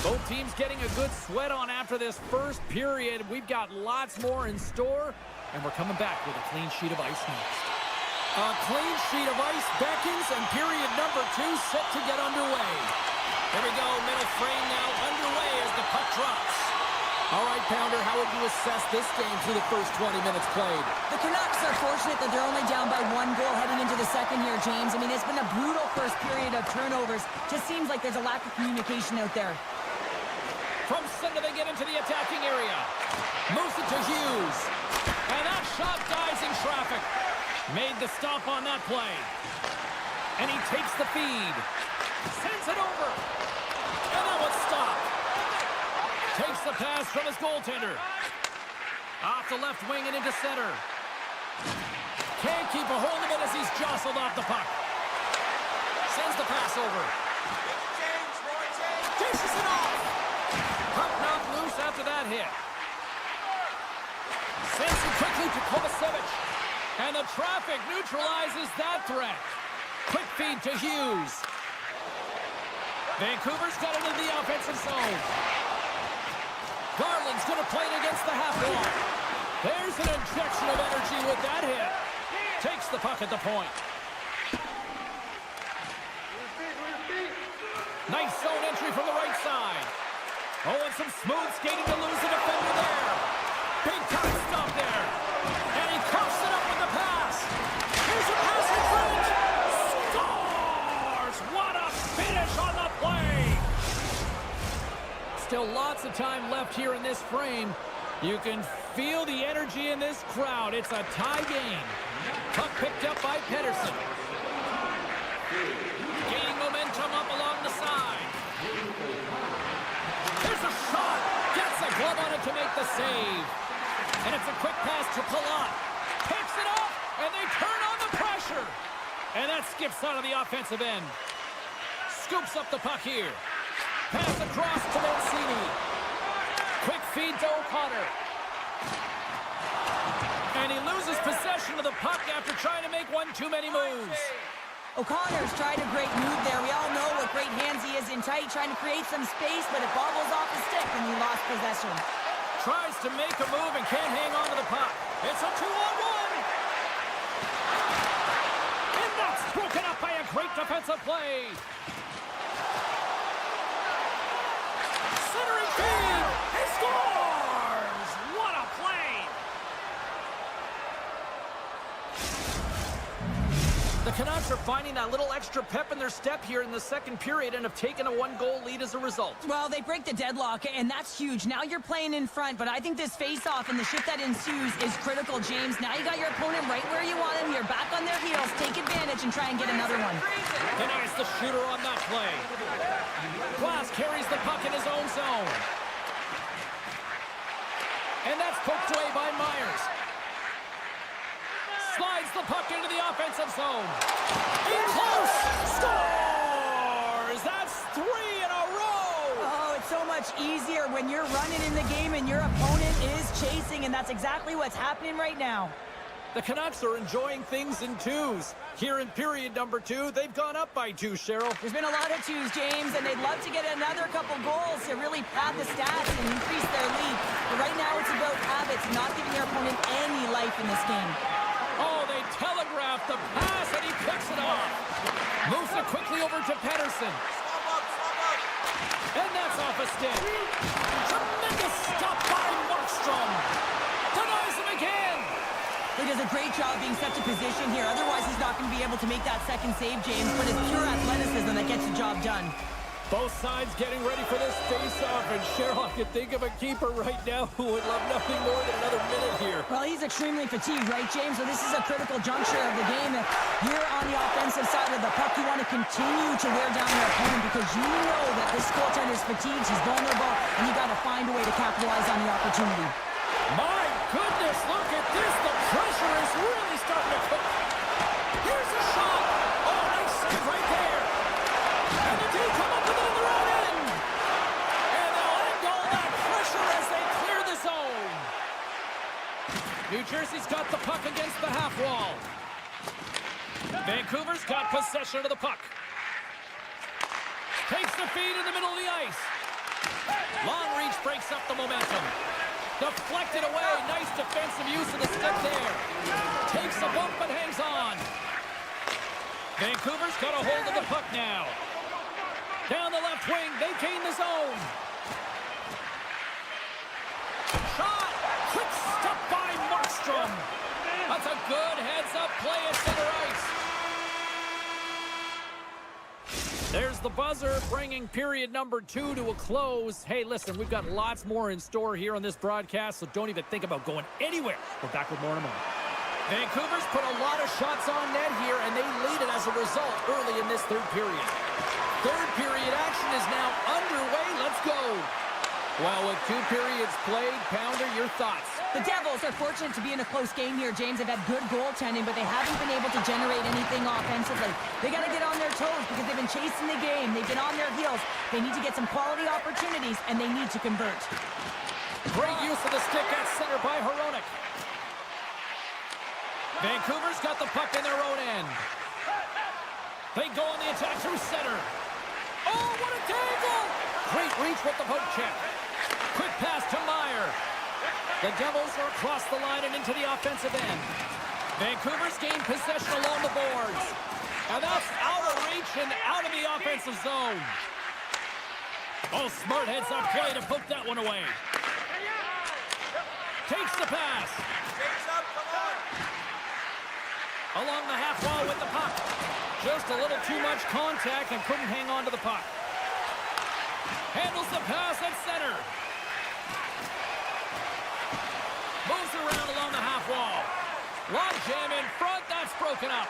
Both teams getting a good sweat on after this first period. We've got lots more in store, and we're coming back with a clean sheet of ice next. A clean sheet of ice beckons, and period number 2 set to get underway. Here we go, middle frame now underway as the puck drops. All right, Pounder, how would you assess this game through the first 20 minutes played? The Canucks are fortunate that they're only down by 1 goal heading into the second here, James. I mean, it's been a brutal first period of turnovers. Just seems like there's a lack of communication out there. From center, they get into the attacking area. Moves it to Hughes. And that shot dies in traffic. Made the stop on that play. And he takes the feed. Sends it over. And that one's stopped. Takes the pass from his goaltender. Off the left wing and into center. Can't keep a hold of it as he's jostled off the puck. Sends the pass over. Dishes it off. Puck knocked loose after that hit. Sends it quickly to Kovacevic. And the traffic neutralizes that threat. Quick feed to Hughes. Vancouver's got it in the offensive zone. Garland's going to play it against the half wall. There's an injection of energy with that hit. Takes the puck at the point. Nice zone entry from the right side. Oh, and some smooth skating to lose the defender there. Big time stop there. And he coughs it up with the pass. Here's a pass in front. Scores! What a finish on the play. Still lots of time left here in this frame. You can feel the energy in this crowd. It's a tie game. Puck picked up by Pettersson. Gaining momentum up along the side. There's a shot. Gets a glove on it to make the save. And it's a quick pass to Palat. Picks it up, and they turn on the pressure. And that skips out of the offensive end. Scoops up the puck here. Pass across to Mancini. Quick feed to O'Connor. And he loses possession of the puck after trying to make one too many moves. O'Connor's tried a great move there. We all know what great hands he is in tight, trying to create some space, but it bobbles off the stick and he lost possession. Tries to make a move and can't hang on to the puck. It's a 2-on-1. And that's broken up by a great defensive play. Centering feed. He scores! What a play! The Canucks are finding that little extra pep in their step here in the second period and have taken a 1-goal lead as a result. Well, they break the deadlock, and that's huge. Now you're playing in front, but I think this face-off and the shift that ensues is critical, James. Now you got your opponent right where you want him. You're back on their heels. Take advantage and try and get another one. Denies the shooter on that play. Glass carries the puck in his own zone. And that's poked away by Myers. Slides the puck into the offensive zone. In close! Scores! That's 3 in a row! Oh, it's so much easier when you're running in the game and your opponent is chasing, and that's exactly what's happening right now. The Canucks are enjoying things in twos. Here in period number 2, they've gone up by 2, Cheryl. There's been a lot of twos, James, and they'd love to get another couple goals to really pad the stats and increase their lead. But right now it's about habits, not giving your opponent any life in this game. Oh, they telegraphed the pass, and he picks it off. Moves it quickly over to Pettersson. And that's off a stick. Tremendous stop by Markstrom. Denies him again. He does a great job being such a position here. Otherwise, he's not going to be able to make that second save, James. But it's pure athleticism that gets the job done. Both sides getting ready for this face-off, and Cheryl, I can think of a keeper right now who would love nothing more than another minute here. Well, he's extremely fatigued, right, James? So this is a critical juncture of the game. If you're on the offensive side of the puck, you want to continue to wear down your opponent because you know that this goaltender's fatigued, he's vulnerable, and you got to find a way to capitalize on the opportunity. My goodness, look at this. The pressure is really starting to cook. Here's a shot. Oh, nice save right there. And the team come up with it in their own end. And they'll end all that pressure as they clear the zone. New Jersey's got the puck against the half wall. Vancouver's got possession of the puck. Takes the feed in the middle of the ice. Long reach breaks up the momentum. Deflected away. Nice defensive use of the stick there. Takes a bump but hangs on. Vancouver's got a hold of the puck now. Down the left wing. They gain the zone. Shot. Quick stop by Markstrom. That's a good heads-up play at center ice. There's the buzzer, bringing period number 2 to a close. Hey, listen, we've got lots more in store here on this broadcast, so don't even think about going anywhere. We're back with more in a moment. Vancouver's put a lot of shots on net here, and they lead it as a result early in this third period. Third period action is now underway. Let's go. Well, with 2 periods played, Pounder, your thoughts? The Devils are fortunate to be in a close game here, James. They've had good goaltending, but they haven't been able to generate anything offensively. They got to get on their toes because they've been chasing the game. They've been on their heels. They need to get some quality opportunities, and they need to convert. Great use of the stick at center by Hronek. Vancouver's got the puck in their own end. They go on the attack through center. Oh, what a tangle! Great reach with the poke check. Quick pass to Meyer. The Devils are across the line and into the offensive end. Vancouver's gained possession along the boards. And that's out of reach and out of the offensive zone. Oh, smart heads-up play to poke that one away. Takes the pass. James up, come on. Along the half wall with the puck. Just a little too much contact and couldn't hang on to the puck. Handles the pass at center. Moves around along the half wall. Long jam in front. That's broken up.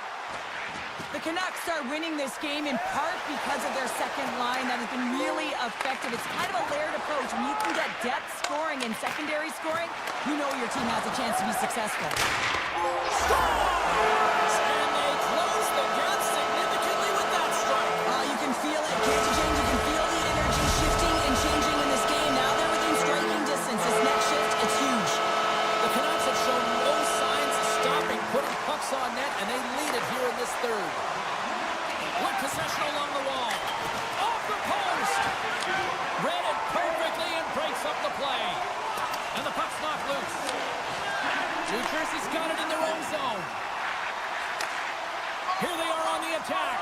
The Canucks are winning this game in part because of their second line that has been really effective. It's kind of a layered approach. When you can get depth scoring and secondary scoring, you know your team has a chance to be successful. Scores! And they close the gap significantly with that strike. You can feel it, can't you, James? You can feel the energy shifting and changing in this game. Now they're within striking distance. This next shift, it's huge. The Canucks have shown no signs of stopping putting pucks on net, and they lead it here in this third. With possession along the wall. Off the post! Read it perfectly and breaks up the play. And the puck's knocked loose. New Jersey's got it in their own zone. Here they are on the attack.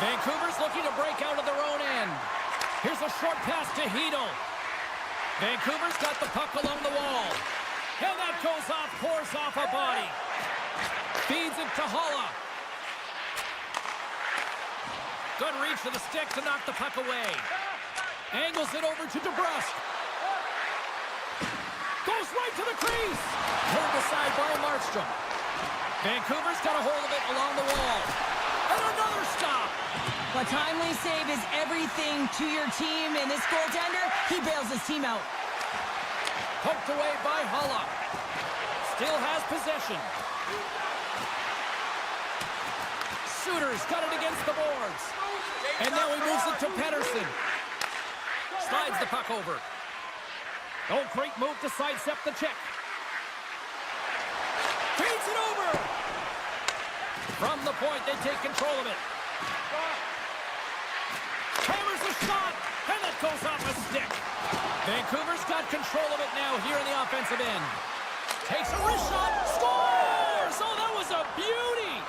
Vancouver's looking to break out of their own end. Here's a short pass to Hedl. Vancouver's got the puck along the wall. And that goes off, pours off a body. Feeds it to Holla. Good reach to the stick to knock the puck away. Angles it over to DeBrusque. Goes right to the crease. Turned aside by Markstrom. Vancouver's got a hold of it along the wall. And another stop. A timely save is everything to your team, and this goaltender, he bails his team out. Poked away by Holla. Still has possession. Suter's got it against the boards. And now he moves it to Pettersson. Slides the puck over. Oh, great move to sidestep the check. Feeds it over. From the point, they take control of it. Hammers a shot, and that goes off a stick. Vancouver's got control of it now here in the offensive end. Takes a wrist shot, scores! Oh, that was a beauty!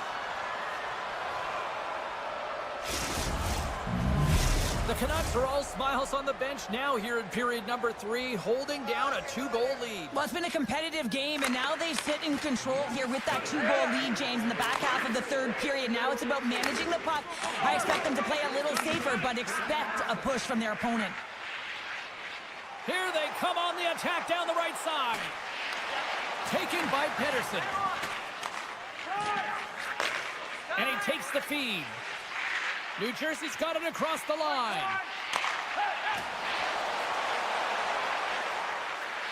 The Canucks are all smiles on the bench now here in period number 3, holding down a 2-goal lead. Well, it's been a competitive game, and now they sit in control here with that 2-goal lead, James, in the back half of the third period. Now it's about managing the puck. I expect them to play a little safer, but expect a push from their opponent. Here they come on the attack down the right side. Taken by Pedersen. And he takes the feed. New Jersey's got it across the line.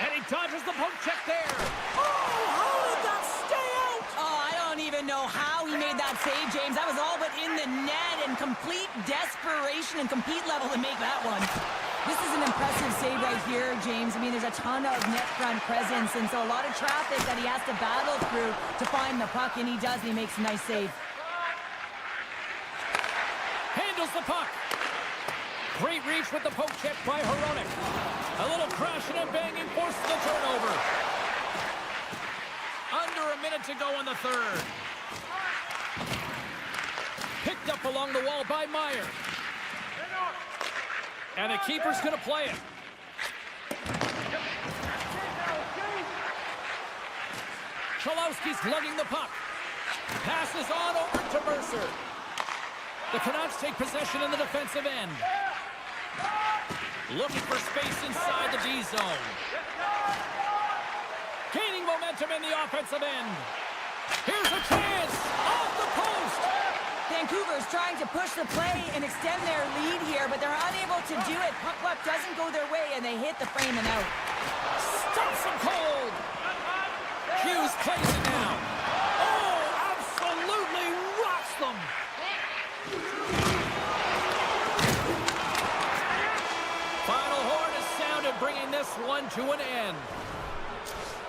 And he dodges the poke check there. Oh, how did that stay out? Oh, I don't even know how he made that save, James. That was all but in the net and complete desperation and compete level to make that one. This is an impressive save right here, James. I mean, there's a ton of net front presence, and so a lot of traffic that he has to battle through to find the puck, and he does, and he makes a nice save. Handles the puck. Great reach with the poke check by Hronek. A little crashing and banging forces the turnover. Under a minute to go in the third. Picked up along the wall by Meyer. And the keeper's going to play it. Cholowski's lugging the puck. Passes on over to Mercer. The Canucks take possession in the defensive end. Looking for space inside the D zone. Gaining momentum in the offensive end. Here's a chance. Off the post. Vancouver's trying to push the play and extend their lead here, but they're unable to do it. Puck luck doesn't go their way, and they hit the frame and out. Stops them cold. Hughes plays it now. Oh, absolutely rocks them. Final horn is sounded, bringing this one to an end.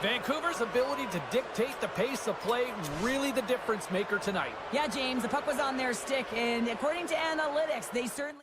Vancouver's ability to dictate the pace of play, really the difference maker tonight. Yeah, James, the puck was on their stick, and according to analytics, they certainly...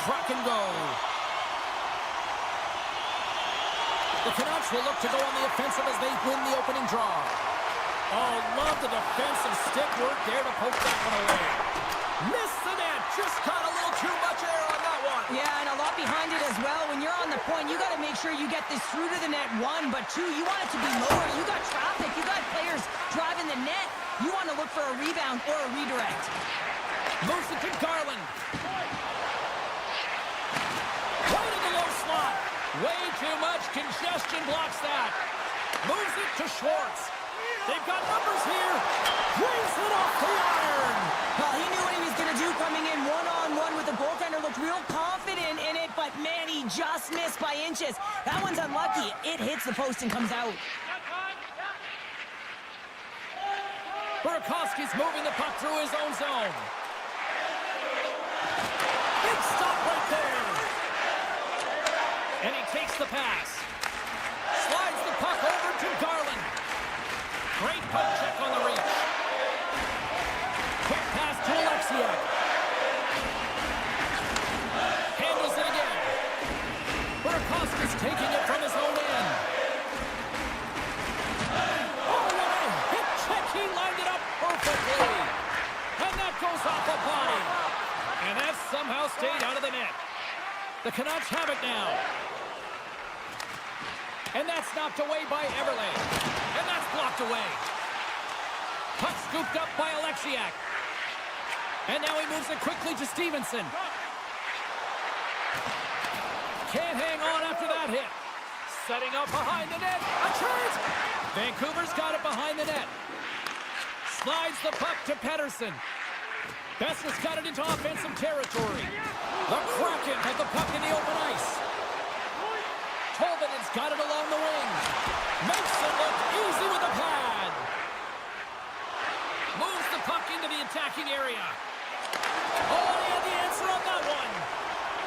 Kraken go. The Canucks will look to go on the offensive as they win the opening draw. Oh, love the defensive stick work there to poke that one away. Missed the net. Just caught a little too much air on that one. Yeah, and a lot behind it as well. When you're on the point, you got to make sure you get this through to the net, one, but two, you want it to be lower. You got traffic. You got players driving the net. You want to look for a rebound or a redirect. Moves it to Garland. Right in the low slot. Way too much congestion blocks that. Moves it to Schwartz. They've got numbers here. Brings it off the iron. Well, he knew what he was going to do coming in one-on-one with the goaltender. Looked real confident in it, but man, he just missed by inches. That one's unlucky. It hits the post and comes out. Burakovsky's moving the puck through his own zone. Big stop right there. And he takes the pass. Slides the puck over to Garland. Great puck check on the reach. Quick pass to Alexiak. Handles it again. Burakovsky's taking it from his own end. Oh, what a hip check. He lined it up perfectly. And that goes off the body. And that somehow stayed out of the net. The Canucks have it now. And that's knocked away by Everley. And that's blocked away. Puck scooped up by Alexiak. And now he moves it quickly to Stevenson. Can't hang on after that hit. Setting up behind the net. A chance! Vancouver's got it behind the net. Slides the puck to Pettersson. Besser's got it into offensive territory. The Kraken have the puck in the open ice. Tolvanen's got it along the wing. Makes it look easy with a pad. Moves the puck into the attacking area. Oh, he had the answer on that one.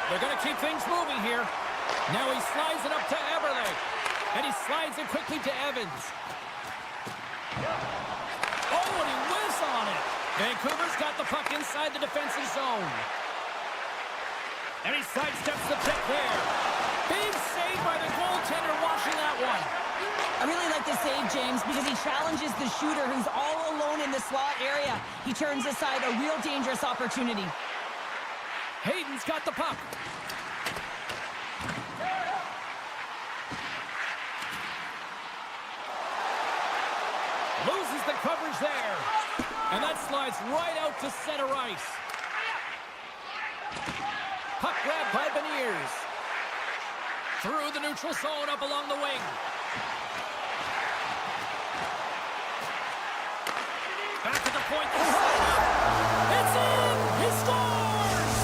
They're going to keep things moving here. Now he slides it up to Everly. And he slides it quickly to Evans. Oh, and he whiffs on it. Vancouver's got the puck inside the defensive zone. And he sidesteps the pick there. Big save by the goaltender watching that one. I really like this save, James, because he challenges the shooter who's all alone in the slot area. He turns aside a real dangerous opportunity. Hayden's got the puck. Loses the coverage there. And that slides right out to center ice. Puck grab by Beniers. Through the neutral zone up along the wing. Back at the point. It's in! He scores!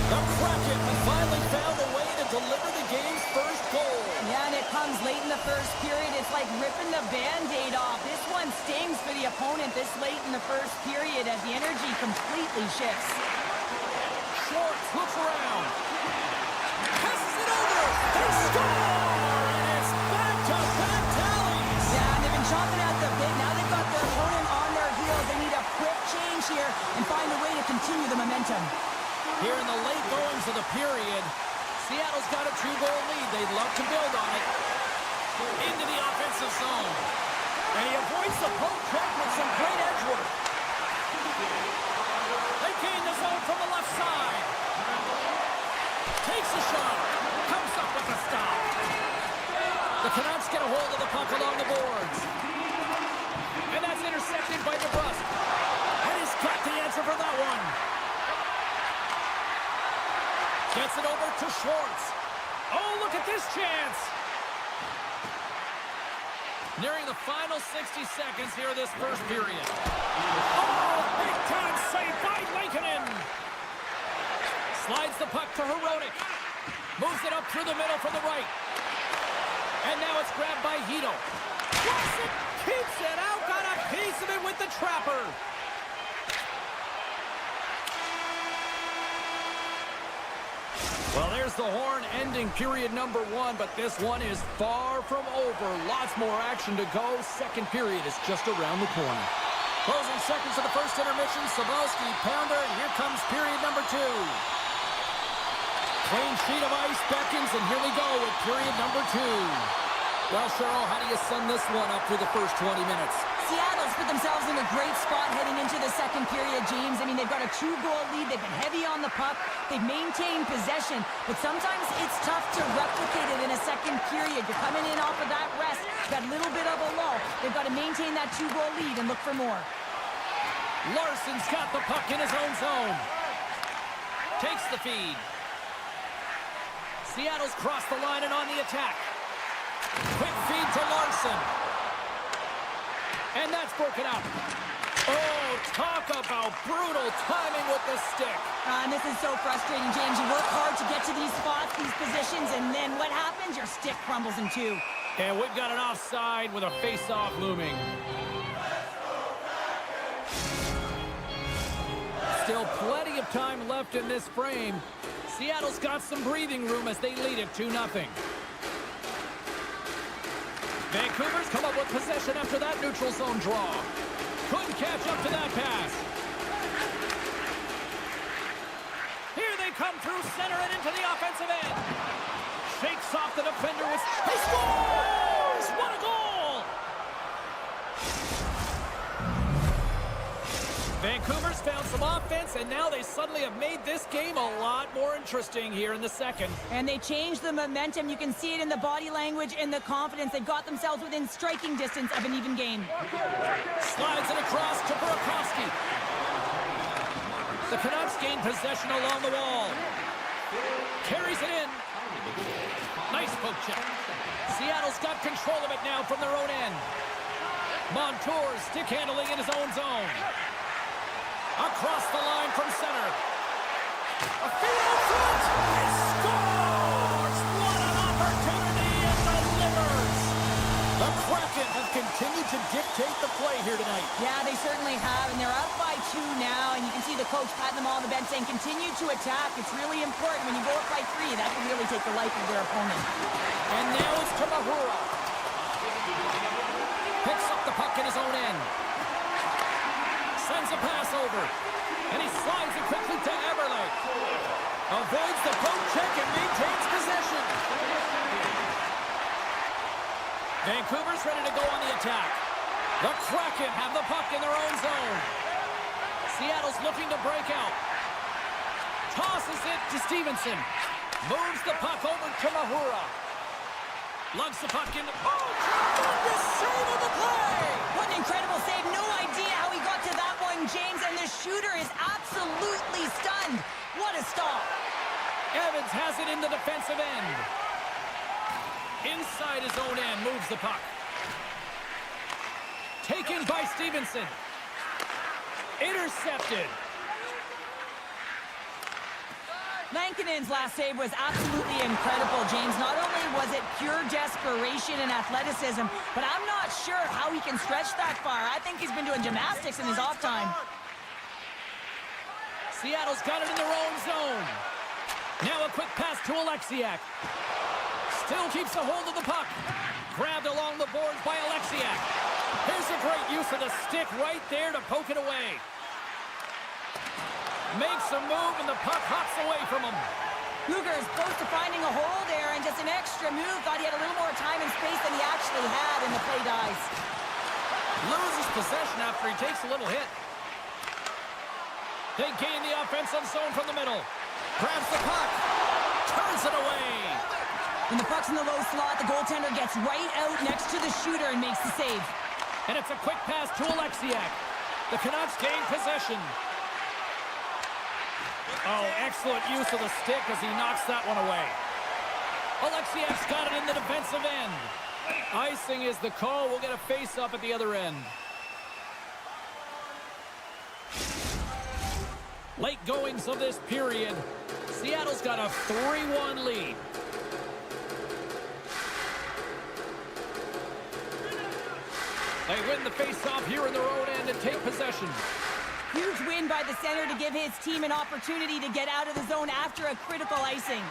The Kraken have finally found a way to deliver the game's first goal. Yeah, and it comes late in the first period. It's like ripping the Band-Aid off. This one stings for the opponent this late in the first period as the energy completely shifts. Schwartz looks around. Passes it over. They score! And it's back-to-back tallies. Yeah, and they've been chomping at the bit. Now they've got their opponent on their heels. They need a quick change here and find a way to continue the momentum. Here in the late goings of the period, Seattle's got a 2-goal lead. They'd love to build on it. Into the offensive zone. And he avoids the poke check with some great edge work. They gain the zone from the left side. Takes a shot. Comes up with a stop. The Canucks get a hold of the puck along the boards. And that's intercepted by DeBrusque. And he's got the answer for that one. Gets it over to Schwartz. Oh, look at this chance. Nearing the final 60 seconds here of this first period. Oh, big time save by Lankinen. Slides the puck to Hronek. Moves it up through the middle from the right. And now it's grabbed by Hito. Drops it, keeps it out, got a piece of it with the trapper. Well, there's the horn ending period number 1, but this one is far from over. Lots more action to go. Second period is just around the corner. Closing seconds of the first intermission, Sablowski, pounder, and here comes period number 2. Clean sheet of ice beckons, and here we go with period number 2. Well, Cheryl, how do you sum this one up through the first 20 minutes? Seattle's put themselves in a great spot heading into the second period, James. I mean, they've got a 2-goal lead. They've been heavy on the puck. They've maintained possession. But sometimes it's tough to replicate it in a second period. You're coming in off of that rest. Got a little bit of a lull. They've got to maintain that 2-goal lead and look for more. Larson's got the puck in his own zone. Takes the feed. Seattle's crossed the line and on the attack. Quick feed to Larson. And that's broken up. Oh, talk about brutal timing with the stick. And this is so frustrating, James. You work hard to get to these spots, these positions, and then what happens? Your stick crumbles in two. And we've got an offside with a face-off looming. Still plenty of time left in this frame. Seattle's got some breathing room as they lead it 2-0. Vancouver's come up with possession after that neutral zone draw. Couldn't catch up to that pass. Here they come through center and into the offensive end. Shakes off the defender with... He scores! What a goal! Vancouver's found some offense, and now they suddenly have made this game a lot more interesting here in the second. And they changed the momentum. You can see it in the body language and the confidence. They've got themselves within striking distance of an even game. Slides it across to Burakovsky. The Canucks gain possession along the wall. Carries it in. Nice poke check. Seattle's got control of it now from their own end. Montour stick handling in his own zone. Across the line from center. A feed out front. He scores! What an opportunity and delivers! The Kraken have continued to dictate the play here tonight. Yeah, they certainly have, and they're up by 2 now, and you can see the coach patting them all on the bench saying, continue to attack. It's really important. When you go up by 3, that can really take the life of their opponent. And now it's Tamahura. Picks up the puck in his own end. Sends a pass over, and he slides it quickly to Eberle. Avoids the poke check and maintains possession. Vancouver's ready to go on the attack. The Kraken have the puck in their own zone. Seattle's looking to break out. Tosses it to Stevenson. Moves the puck over to Mahura. Lugs the puck in. Oh, tremendous save of the play! What an incredible save. No idea how he got to that one, James, and the shooter is absolutely stunned. What a stop. Evans has it in the defensive end. Inside his own end, moves the puck. Taken by Stevenson. Intercepted. Lankinen's last save was absolutely incredible, James. Not only was it pure desperation and athleticism, but I'm not sure how he can stretch that far. I think he's been doing gymnastics in his off time. Seattle's got it in their own zone. Now a quick pass to Alexiak. Still keeps a hold of the puck. Grabbed along the boards by Alexiak. Here's a great use of the stick right there to poke it away. Makes a move, and the puck hops away from him. Luger is close to finding a hole there, and just an extra move. Thought he had a little more time and space than he actually had, and the play dies. Loses possession after he takes a little hit. They gain the offensive zone from the middle. Grabs the puck. Turns it away. When the puck's in the low slot, the goaltender gets right out next to the shooter and makes the save. And it's a quick pass to Alexiak. The Canucks gain possession. Oh, excellent use of the stick as he knocks that one away. Alexiak's got it in the defensive end. Icing is the call. We'll get a face-up at the other end. Late goings of this period. Seattle's got a 3-1 lead. They win the face-off here in their own end and take possession. Huge win by the center to give his team an opportunity to get out of the zone after a critical icing.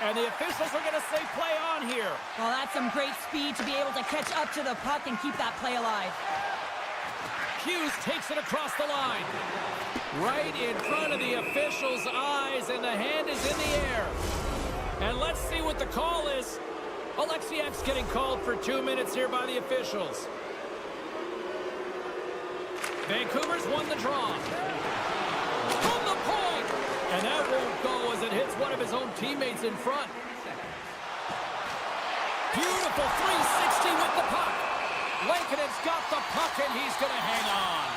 And the officials are going to say play on here. Well, that's some great speed to be able to catch up to the puck and keep that play alive. Hughes takes it across the line. Right in front of the officials' eyes, is, and the hand is in the air. And let's see what the call is. Alexiak's getting called for 2 minutes here by the officials. Vancouver's won the draw. From the point! And that won't go as it hits one of his own teammates in front. Beautiful 360 with the puck. Lankkonen's got the puck, and he's going to hang on.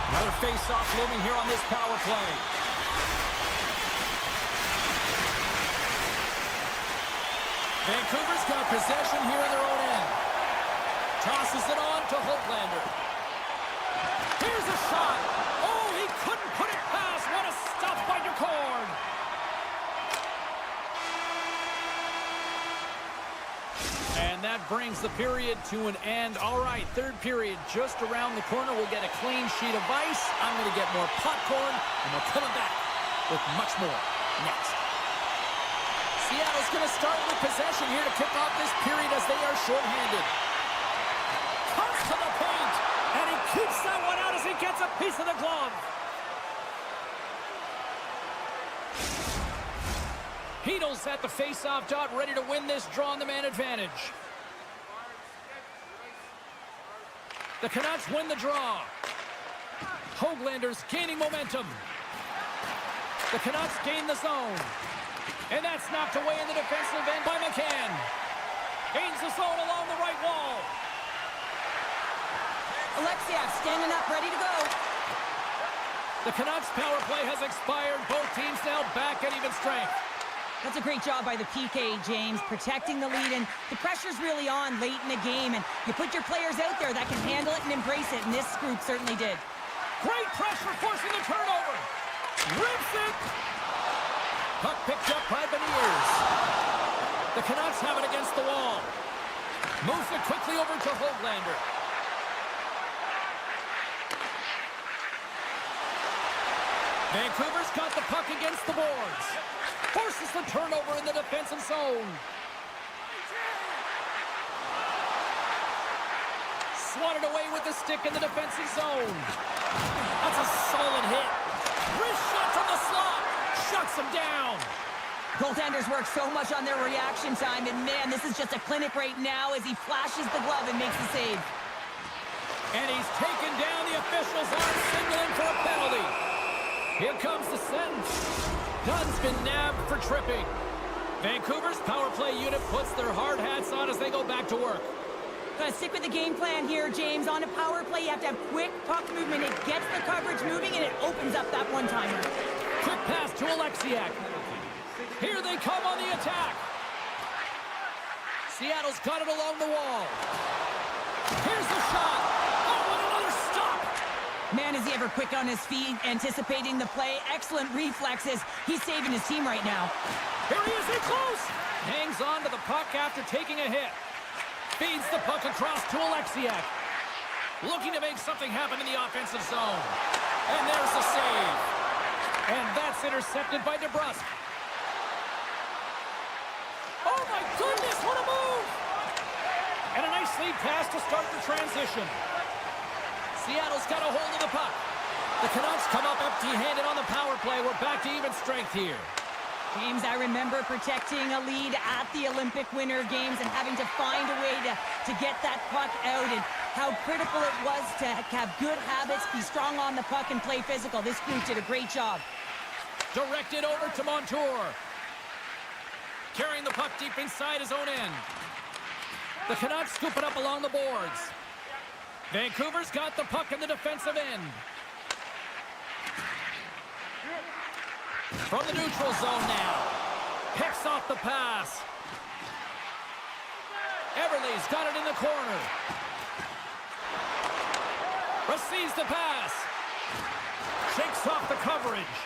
Another face-off looming here on this power play. Vancouver's got possession here in their own end. Tosses it on to Hoglander. Here's a shot. Oh, he couldn't put it past. What a stop by Decord. And that brings the period to an end. All right, third period just around the corner. We'll get a clean sheet of ice. I'm going to get more popcorn, and we're coming back with much more next. Seattle's going to start with possession here to kick off this period as they are shorthanded. Comes to the paint, and he keeps that one out as he gets a piece of the glove. Heedle's at the face-off dot, ready to win this draw on the man advantage. The Canucks win the draw. Hoglander's gaining momentum. The Canucks gain the zone. And that's knocked away in the defensive end by McCann. Gains the zone along the right wall. Alexiak standing up, ready to go. The Canucks power play has expired. Both teams now back at even strength. That's a great job by the PK, James, protecting the lead. And the pressure's really on late in the game. And you put your players out there that can handle it and embrace it. And this group certainly did. Great pressure forcing the turnover. Rips it. Puck picked up by Beniers. The Canucks have it against the wall. Moves it quickly over to Hoglander. Vancouver's got the puck against the boards. Forces the turnover in the defensive zone. Swatted away with the stick in the defensive zone. That's a solid hit. Wrist shot from the slot. Shuts him down. Goaltenders work so much on their reaction time, and man, this is just a clinic right now as he flashes the glove and makes the save. And he's taken down. The officials are signaling for a penalty. Here comes the sentence. Dunn's been nabbed for tripping. Vancouver's power play unit puts their hard hats on as they go back to work. Gonna stick with the game plan here, James. On a power play, you have to have quick puck movement. It gets the coverage moving, and it opens up that one-timer. Quick pass to Alexiak. Here they come on the attack. Seattle's got it along the wall. Here's the shot. Oh, and another stop. Man, is he ever quick on his feet, anticipating the play. Excellent reflexes. He's saving his team right now. Here he is, in close. Hangs on to the puck after taking a hit. Feeds the puck across to Alexiak. Looking to make something happen in the offensive zone. And there's the save. And that's intercepted by DeBrusk. Oh my goodness, what a move! And a nice lead pass to start the transition. Seattle's got a hold of the puck. The Canucks come up empty-handed on the power play. We're back to even strength here. James, I remember protecting a lead at the Olympic Winter Games and having to find a way to get that puck out, and how critical it was to have good habits, be strong on the puck, and play physical. This group did a great job. Directed over to Montour. Carrying the puck deep inside his own end. The Canucks scoop it up along the boards. Vancouver's got the puck in the defensive end. From the neutral zone now. Picks off the pass. Everly's got it in the corner. Receives the pass. Shakes off the coverage.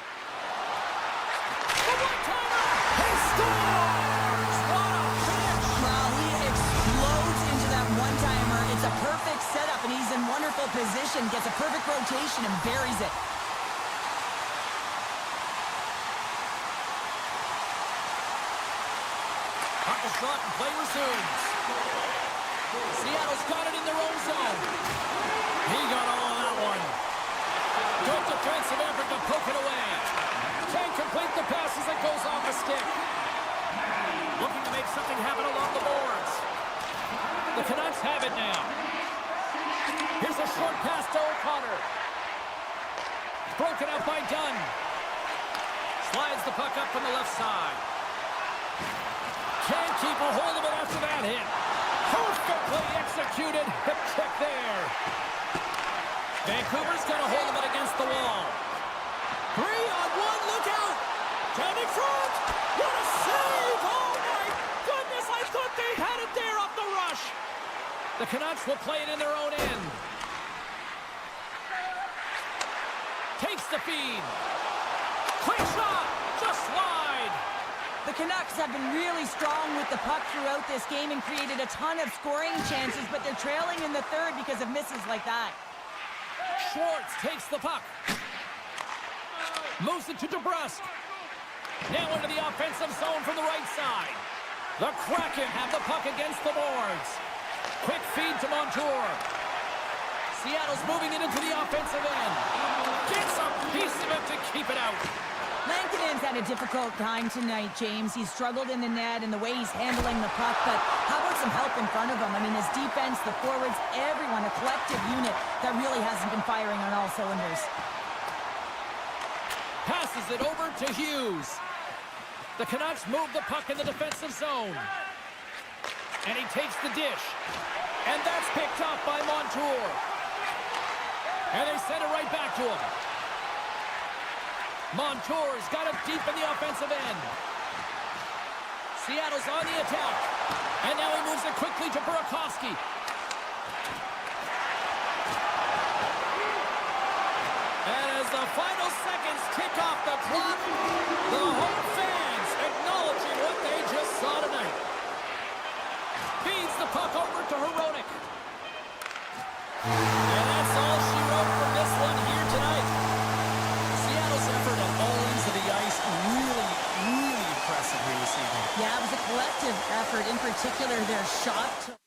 The one-timer! He scores! What a finish! Well, he explodes into that one-timer. It's a perfect setup, and he's in wonderful position. Gets a perfect rotation and buries it. Puck is shot and play resumes. Seattle's got it in their own zone. He got all of that one. Good defensive effort to poke it away. Can't complete the pass as it goes off the stick. Looking to make something happen along the boards. The Canucks have it now. Here's a short pass to O'Connor. Broken up by Dunn. Slides the puck up from the left side. Can't keep a hold of it after that hit. Perfectly executed. Hip check there. Vancouver's going to hold him against the wall. 3-on-1, look out! Down in front! What a save! Oh my goodness, I thought they had it there off the rush. The Canucks will play it in their own end. Takes the feed. Quick shot! Just slide! The Canucks have been really strong with the puck throughout this game and created a ton of scoring chances, but they're trailing in the third because of misses like that. Schwartz takes the puck. Moves it to DeBrusque. Now into the offensive zone from the right side. The Kraken have the puck against the boards. Quick feed to Montour. Seattle's moving it into the offensive end. Gets a piece of it to keep it out. Lankinen's had a difficult time tonight, James. He's struggled in the net and the way he's handling the puck, but how about some help in front of him? I mean, his defense, the forwards, everyone, a collective unit that really hasn't been firing on all cylinders. Passes it over to Hughes. The Canucks move the puck in the defensive zone. And he takes the dish. And that's picked up by Montour. And they send it right back to him. Montour's got it deep in the offensive end. Seattle's on the attack. And now he moves it quickly to Burakovsky. And as the final seconds tick off the clock, the home fans acknowledging what they just saw tonight. Feeds the puck over to Hronek. And that's all she wrote from this one here tonight. Seattle's effort on all ends of the ice really impressive here this evening. Yeah, it was a collective effort, in particular their shot.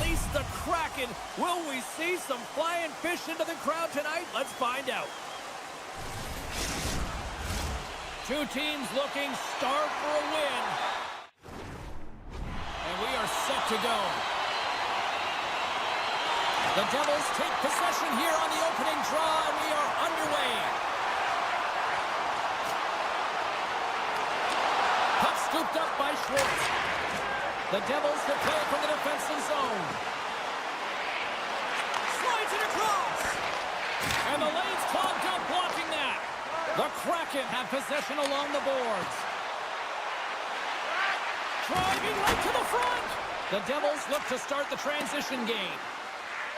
least the Kraken. Will we see some flying fish into the crowd tonight? Let's find out. Two teams looking starved for a win. And we are set to go. The Devils take possession here on the opening draw, and we are underway. Puck scooped up by Schwartz. The Devils will play from the defensive zone. Slides it across. And the lane's clogged up, blocking that. The Kraken have possession along the boards. Driving right to the front. The Devils look to start the transition game.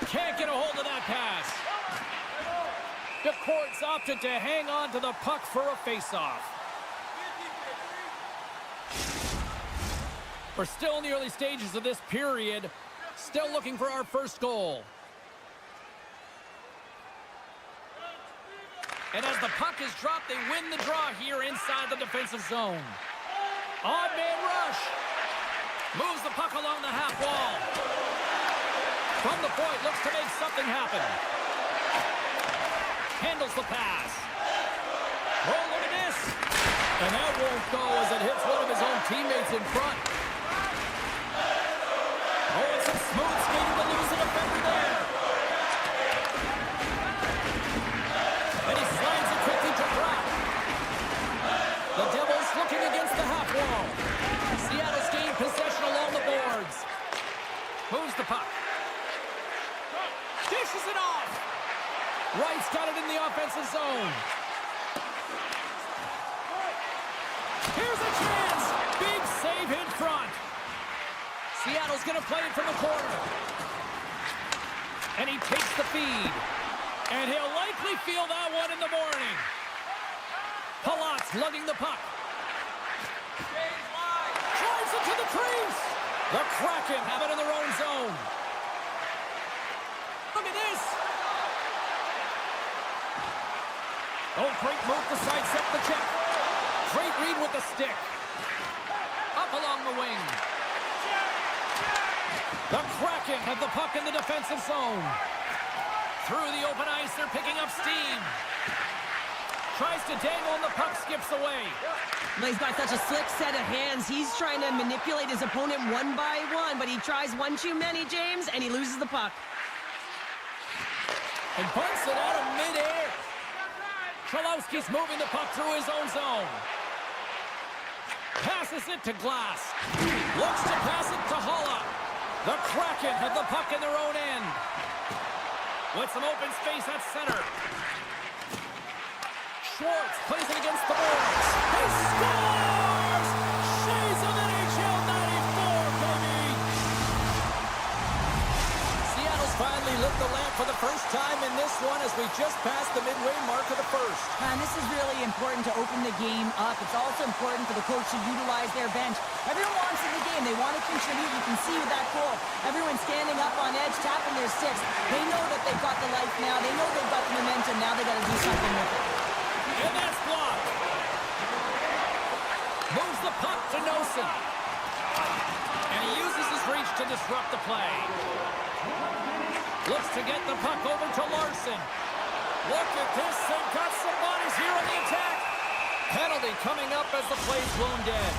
Can't get a hold of that pass. The Courts opted to hang on to the puck for a face-off. We're still in the early stages of this period. Still looking for our first goal. And as the puck is dropped, they win the draw here inside the defensive zone. Odd man rush. Moves the puck along the half wall. From the point, looks to make something happen. Handles the pass. Oh, look at this. And that won't go as it hits one of his own teammates in front. Oh, it's some smooth skating to lose a defender there. And he slides it quickly to Pratt. The Devils looking against the half wall. Seattle's gained possession along the boards. Moves the puck. Dishes it off. Wright's got it in the offensive zone. Here's a chance. Big save in front. Seattle's going to play it from the corner. And he takes the feed. And he'll likely feel that one in the morning. Palat's lugging the puck. Drives it to the crease. The Kraken have it in their own zone. Look at this. Oh, great move to sidestep the check. Great read with the stick. Up along the wing. The Kraken have the puck in the defensive zone. Through the open ice, they're picking up steam. Tries to dangle and the puck skips away. Well, he's got such a slick set of hands. He's trying to manipulate his opponent one by one, but he tries one too many, James, and he loses the puck. And bunts it out of midair. Chalowski's moving the puck through his own zone. Passes it to Glass. Looks to pass it to Holla. The Kraken have the puck in their own end. With some open space at center. Schwartz plays it against the boards. He scores! Shades of NHL 94, baby! Seattle's finally lit the lamp for the first time in this one as we just passed the midway mark of the first. And this is really important to open the game up. It's also important for the coach to utilize their bench. Everyone wants in the game. They want to contribute. You can see with that goal. Everyone's standing up on edge, tapping their sticks. They know that they've got the life now. They know they've got the momentum. Now they got to do something with it. And that's blocked. Moves the puck to Nosen. And he uses his reach to disrupt the play. Looks to get the puck over to Larson. Look at this. They've got some bodies here on the attack. Penalty coming up as the play's blown dead.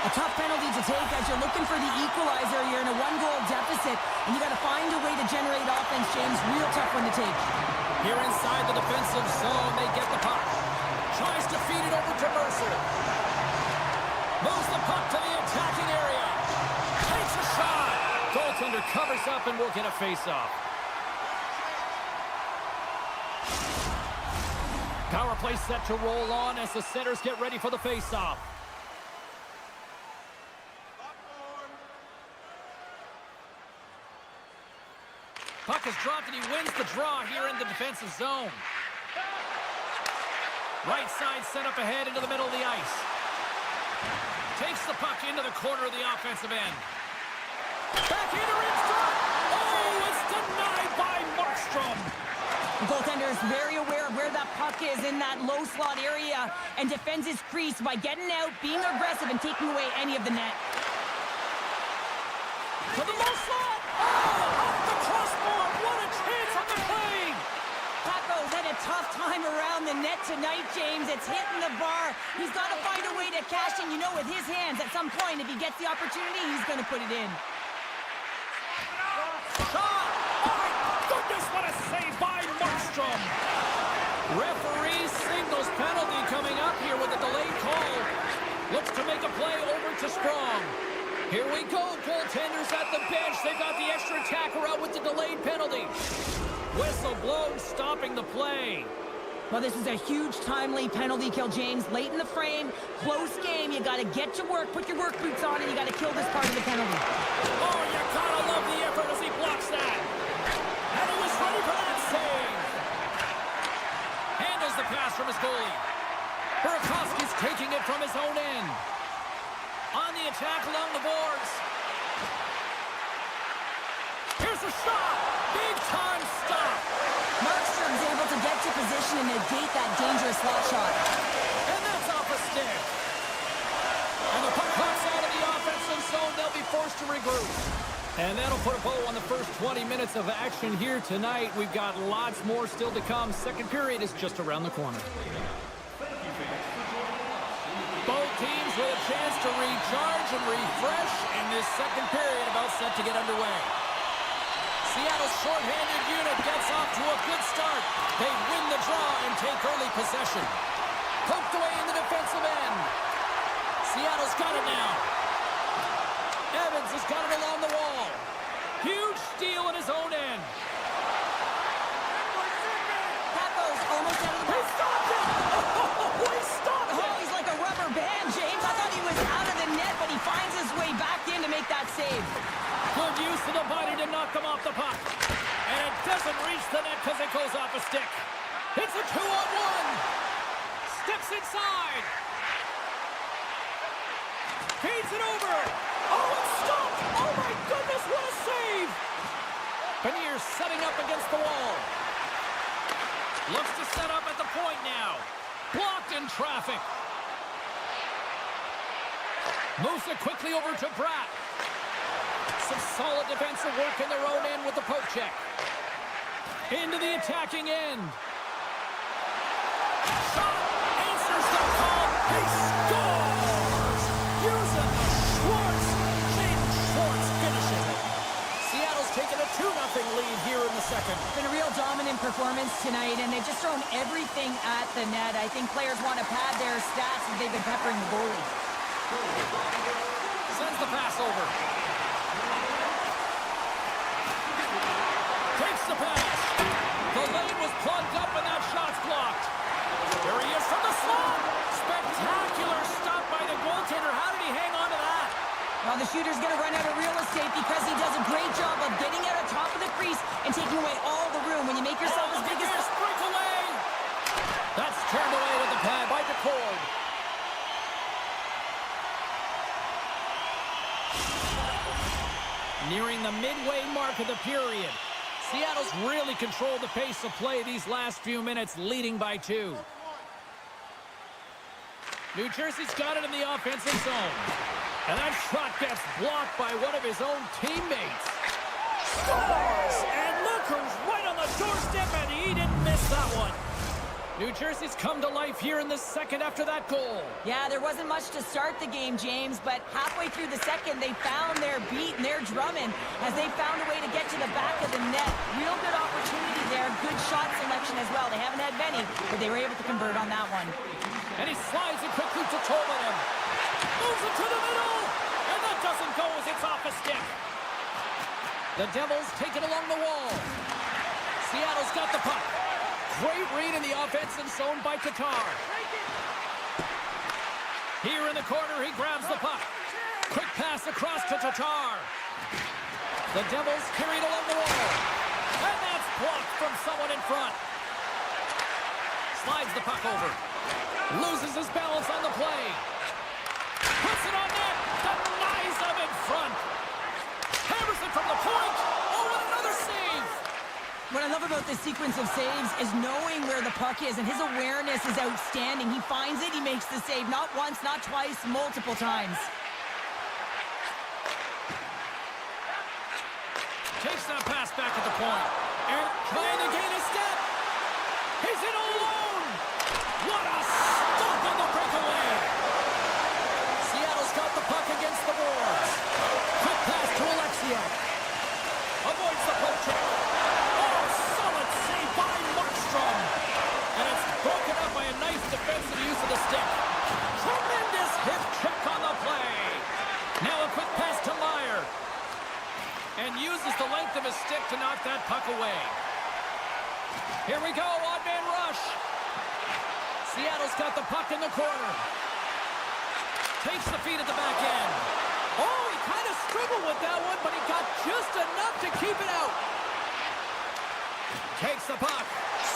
A tough penalty to take as you're looking for the equalizer. You're in a one-goal deficit, and you got to find a way to generate offense, James. Real tough one to take. Here inside the defensive zone, they get the puck. Tries to feed it over to Mercer. Moves the puck to the attacking area. Takes a shot. Goaltender covers up and will get a face-off. Power play set to roll on as the setters get ready for the face-off. Puck is dropped and he wins the draw here in the defensive zone. Right side set up ahead into the middle of the ice. Takes the puck into the corner of the offensive end. Backhander in front. Oh, it's denied by Markstrom. The goaltender is very aware of where that puck is in that low slot area and defends his crease by getting out, being aggressive, and taking away any of the net. To the low slot. Oh, off the crossbar. What a chance on the play. Paco's had a tough time around the net tonight, James. It's hitting the bar. He's got to find a way to cash in. You know, with his hands, at some point, if he gets the opportunity, he's going to put it in. Shot. Oh, my goodness, what a save by Markstrom. Referee signals penalty coming up here with a delayed call. Looks to make a play over to Strong. Here we go, goaltenders at the bench. They've got the extra attacker out with the delayed penalty. Whistle blown, stopping the play. Well, this is a huge, timely penalty kill, James. Late in the frame, close game. You got to get to work, put your work boots on, and you got to kill this part of the penalty. Oh, you gotta love the effort as he blocks that. And he was ready for that save. Handles the pass from his goalie. Burakovsky's taking it from his own end. On the attack along the boards. Here's a shot. Big time stop. Markstrom's able to get to position and negate that dangerous slot shot. And that's off a stick. And the puck pops out of the offensive zone. They'll be forced to regroup. And that'll put a bow on the first 20 minutes of action here tonight. We've got lots more still to come. Second period is just around the corner. Both teams with a chance to recharge and refresh in this second period about set to get underway. Seattle's shorthanded unit gets off to a good start. They win the draw and take early possession. Poked away in the defensive end. Seattle's got it now. Evans has got it along the wall. Huge steal at his own end. Paco's almost out of the He box. stopped it! Oh, he stopped Oh, it! he's like a rubber band, James. I thought he was out of the net, but he finds his way back in to make that save. Good use of the body to knock them off the puck. And it doesn't reach the net because it goes off a stick. It's a 2-on-1. Steps inside. Feeds it over. Oh, it's stopped. Oh, my goodness, what a save. Beniers setting up against the wall. Looks to set up at the point now. Blocked in traffic. Moves it quickly over to Bratt. Some solid defensive work in their own end with the poke check. Into the attacking end. Shot. Answers the call. He scores! Using the Schwartz. Jaden Schwartz finishes it. Seattle's taken a 2-0 lead here in the second. It's been a real dominant performance tonight, and they've just thrown everything at the net. I think players want to pad their stats as they've been peppering the goalie. Sends the pass over. Takes the pass. The lane was plugged up and that shot's blocked. There he is from the slot. Spectacular stop by the goaltender. How did he hang on to that? Well, the shooter's going to run out of real estate because he does a great job of getting out on top of the crease and taking away all the room. When you make yourself as big as this... breakaway. That's turned away with the pad by DeCord. Nearing the midway mark of the period. Seattle's really controlled the pace of play these last few minutes, leading by 2. New Jersey's got it in the offensive zone. And that shot gets blocked by one of his own teammates. Scores! And look who's right on the doorstep, and he didn't miss that one. New Jersey's come to life here in the second after that goal. Yeah, there wasn't much to start the game, James, but halfway through the second, they found their beat and their drumming as they found a way to get to the back of the net. Real good opportunity there. Good shot selection as well. They haven't had many, but they were able to convert on that one. And he slides it quickly to Tolman. Moves it to the middle, and that doesn't go as it's off a stick. The Devils take it along the wall. Seattle's got the puck. Great read in the offensive zone by Tatar. Here in the corner, he grabs the puck. Quick pass across to Tatar. The Devils carried along the wall. And that's blocked from someone in front. Slides the puck over. Loses his balance on the play. Puts it on net. Denies him in front. Hammers it from the point. Oh, and another save. What I love about this sequence of saves is knowing where the puck is, and his awareness is outstanding. He finds it, he makes the save. Not once, not twice, multiple times. Takes that pass back at the point. And trying to gain a step. He's in alone. What a stop on the breakaway. Seattle's got the puck against the boards. Quick pass to Alexiak. Avoids the poke check. Oh, solid save by Markstrom. And it's broken up by a nice defensive use of the stick. Tremendous hip check on the play. Now a quick pass to Meyer. And uses the length of his stick to knock that puck away. Here we go, odd man rush. Seattle's got the puck in the corner. Takes the feed at the back end. Oh, he kind of struggled with that one, but he got just enough to keep it out. Takes the puck.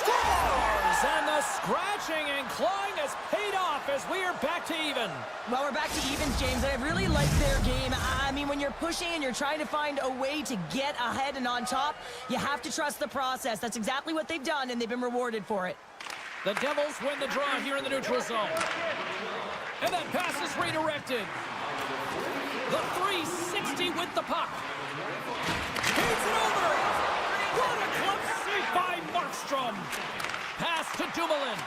Scores! And the scratching and clawing has paid off as we are back to even. Well, we're back to evens, James, and I really like their game. I mean, when you're pushing and you're trying to find a way to get ahead and on top, you have to trust the process. That's exactly what they've done, and they've been rewarded for it. The Devils win the draw here in the neutral zone. And that pass is redirected. The 360 with the puck. Feeds it over. What a glove save by Markstrom. Pass to Dumoulin.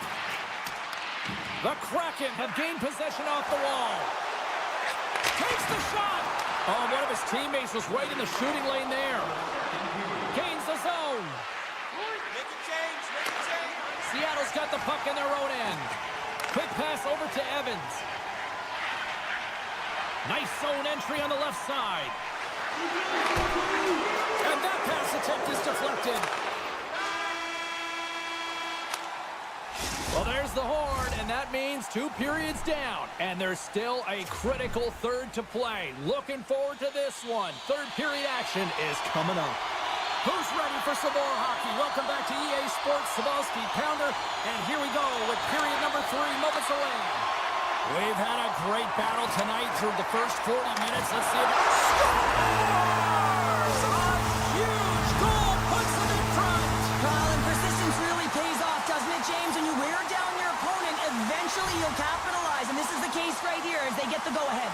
The Kraken have gained possession off the wall. Takes the shot. Oh, one of his teammates was right in the shooting lane there. Gains the zone. Make a change, make a change. Seattle's got the puck in their own end. Quick pass over to Evans. Nice zone entry on the left side. And that pass attempt is deflected. Well, there's the horn, and that means 2 periods down. And there's still a critical third to play. Looking forward to this one. Third period action is coming up. Who's ready for some more hockey? Welcome back to EA Sports Savalski Pounder. And here we go with period number 3 moments away. We've had a great battle tonight through the first 40 minutes. Let's see if it scores! A huge goal puts them in front. Well, and persistence really pays off, doesn't it, James? When you wear down your opponent, eventually you'll capitalize. And this is the case right here as they get the go-ahead.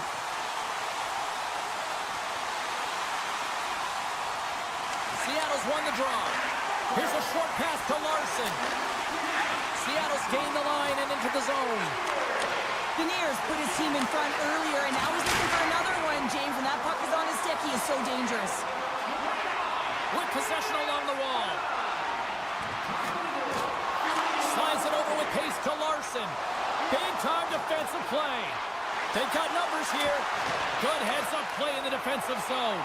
Seattle's won the draw. Here's a short pass to Larson. Seattle's gained the line and into the zone. Beniers put his team in front earlier, and now he's looking for another one, James. When that puck is on his stick, he is so dangerous. With possession along the wall. Slides it over with pace to Larson. Big time defensive play. They've got numbers here. Good heads-up play in the defensive zone.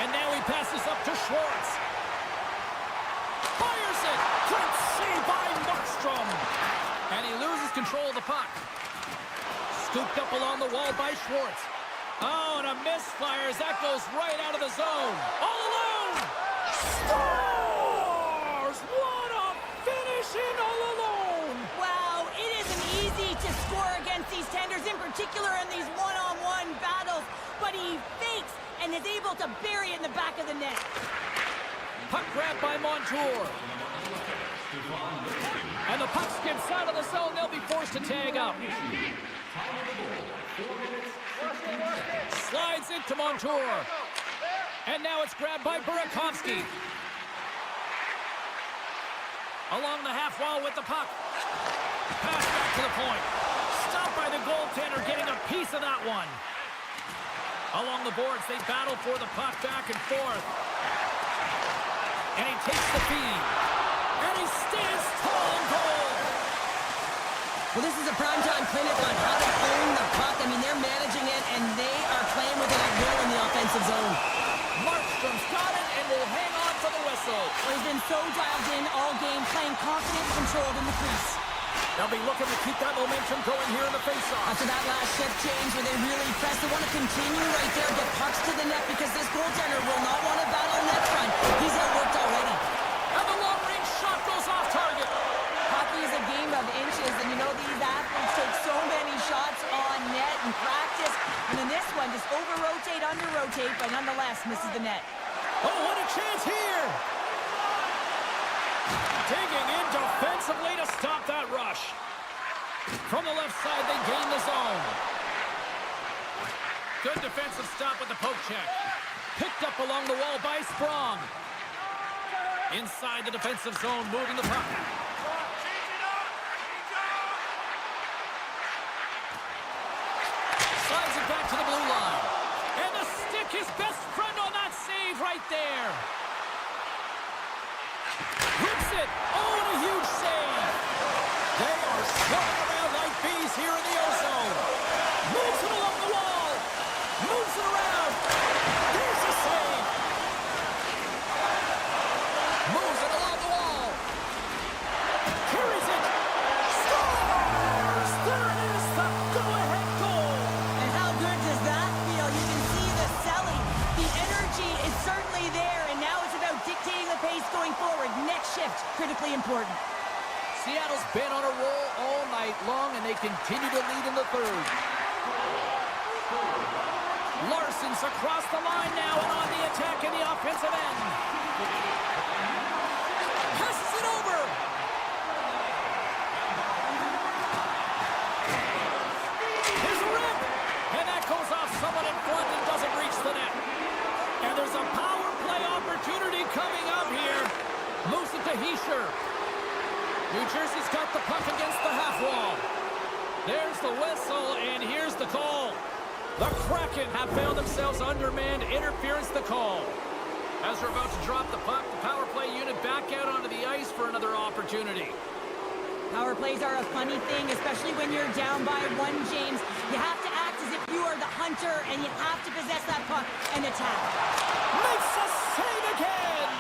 And now he passes up to Schwartz. Fires it. Great save by Markstrom. And he loses control of the puck. Scooped up along the wall by Schwartz. Oh, and a misfire as that goes right out of the zone. All alone. Scores! What a finish in all alone. Wow, it isn't easy to score against these tenders, in particular in these one-on-one battles. But he fakes and is able to bury it in the back of the net. Puck grabbed by Montour. And the puck skips out of the zone. They'll be forced to tag up. Slides into Montour. And now it's grabbed by Burakovsky. Along the half wall with the puck. Pass back to the point. Stopped by the goaltender, getting a piece of that one. Along the boards, they battle for the puck back and forth. And he takes the feed. And he stands tall in goal. Well, this is a primetime clinic on how to own the puck. I mean, they're managing it, and they are playing with it at will in the offensive zone. Markstrom's got it and will hang on for the whistle. Well, he's been so dialed in all game, playing confident and controlled in the crease. They'll be looking to keep that momentum going here in the faceoff. After that last shift change where they really press, they want to continue right there, get pucks to the net, because this goaltender will not want to battle net front. He's outworked already. And the long-range shot goes off target. Hockey is a game of inches, and you know these athletes take so many shots on net in practice. And in this one, just over-rotate, under-rotate, but nonetheless misses the net. Oh, what a chance here. Digging in defensively to stop that rush. From the left side, they gain the zone. Good defensive stop with the poke check. Picked up along the wall by Sprong. Inside the defensive zone, moving the puck. Slides it back to the blue line. And the stick, his best friend on that save right there. Rips it. Oh, and a huge save. They are swirling around like bees here in the O-zone. Moves it along the wall. Moves it around. There's a save. Moves it along the wall. Carries it. Scores! There it is, the go-ahead goal. And how good does that feel? You can see the selling. The energy is certainly there, and now it's about dictating the pace going forward. Next shift, critically important. Seattle's been on a roll all night long, and they continue to lead in the third. Larson's across the line now and on the attack in the offensive end. Passes it over. Here's a rip. And that goes off someone in front and doesn't reach the net. And there's a power play opportunity coming up here. Moves it to Hischier. New Jersey's got the puck against the half wall. There's the whistle, and here's the call. The Kraken have found themselves undermanned. Interference the call. As they're about to drop the puck, the power play unit back out onto the ice for another opportunity. Power plays are a funny thing, especially when you're down by one, James. You have to act as if you are the hunter, and you have to possess that puck and attack. Makes a save again!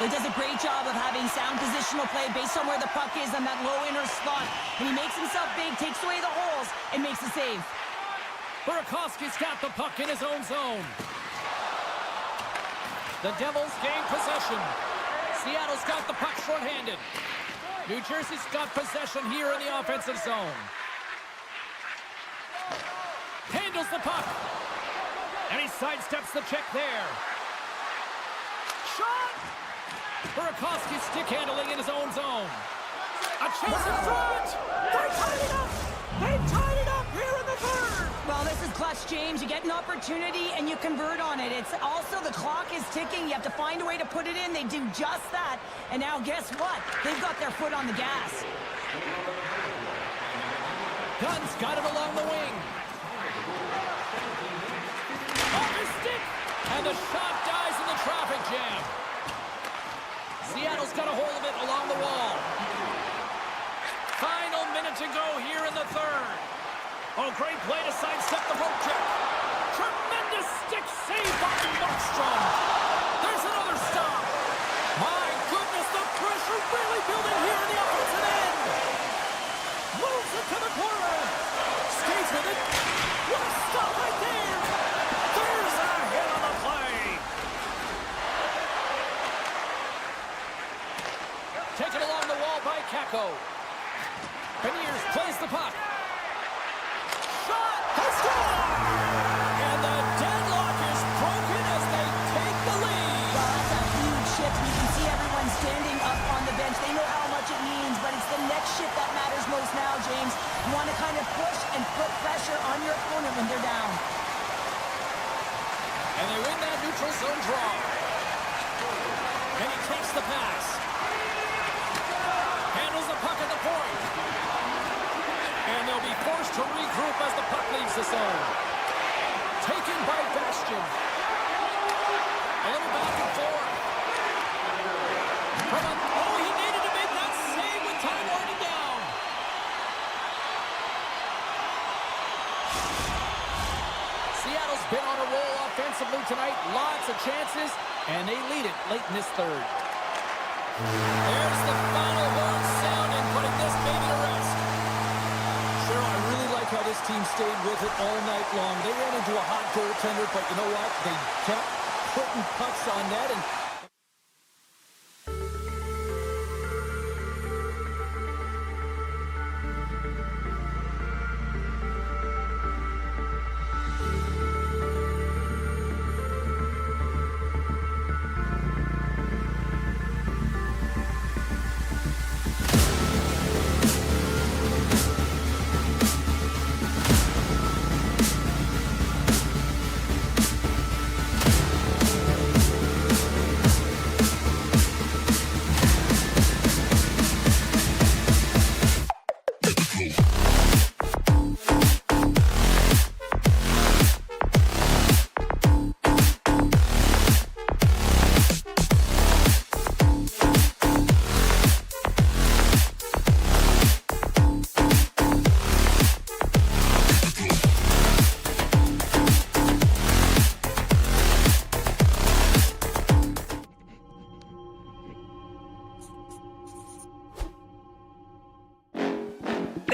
He does a great job of having sound positional play based on where the puck is on that low inner slot. And he makes himself big, takes away the holes, and makes a save. Burakovsky's got the puck in his own zone. The Devils gain possession. Seattle's got the puck shorthanded. New Jersey's got possession here in the offensive zone. Handles the puck. And he sidesteps the check there. Shot! Burakovsky stick handling in his own zone. A chance in front! They tied it up! They tied it up here in the third! Well, this is clutch, James. You get an opportunity and you convert on it. It's also the clock is ticking. You have to find a way to put it in. They do just that. And now guess what? They've got their foot on the gas. Gunn's got it along the wing. Off his stick! And the shot dies in the traffic jam. Seattle's got a hold of it along the wall. Final minute to go here in the third. Oh, great play to sidestep the rope check. Tremendous stick save by Markstrom. There's another stop. My goodness, the pressure really building here in the offensive end. Moves it to the corner. Skates with it. What a stop right there. There's a hit on the play. Taken along the wall by Kakko. Beniers plays the puck. Shot! They score! And the deadlock is broken as they take the lead. Well, that's a huge shift. You can see everyone standing up on the bench. They know how much it means, but it's the next shift that matters most now, James. You want to kind of push and put pressure on your opponent when they're down. And they win that neutral zone draw. And he takes the pass. Handles the puck at the point. And they'll be forced to regroup as the puck leaves the zone. Taken by Bastian. A little back and forth. Oh, he needed to make that save with time winding down. Seattle's been on a roll offensively tonight. Lots of chances, and they lead it late in this third. There's the final horn sounding, putting this baby to rest. Cheryl, I really like how this team stayed with it all night long. They ran into a hot goaltender, but you know what? They kept putting pucks on net, and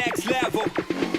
next level.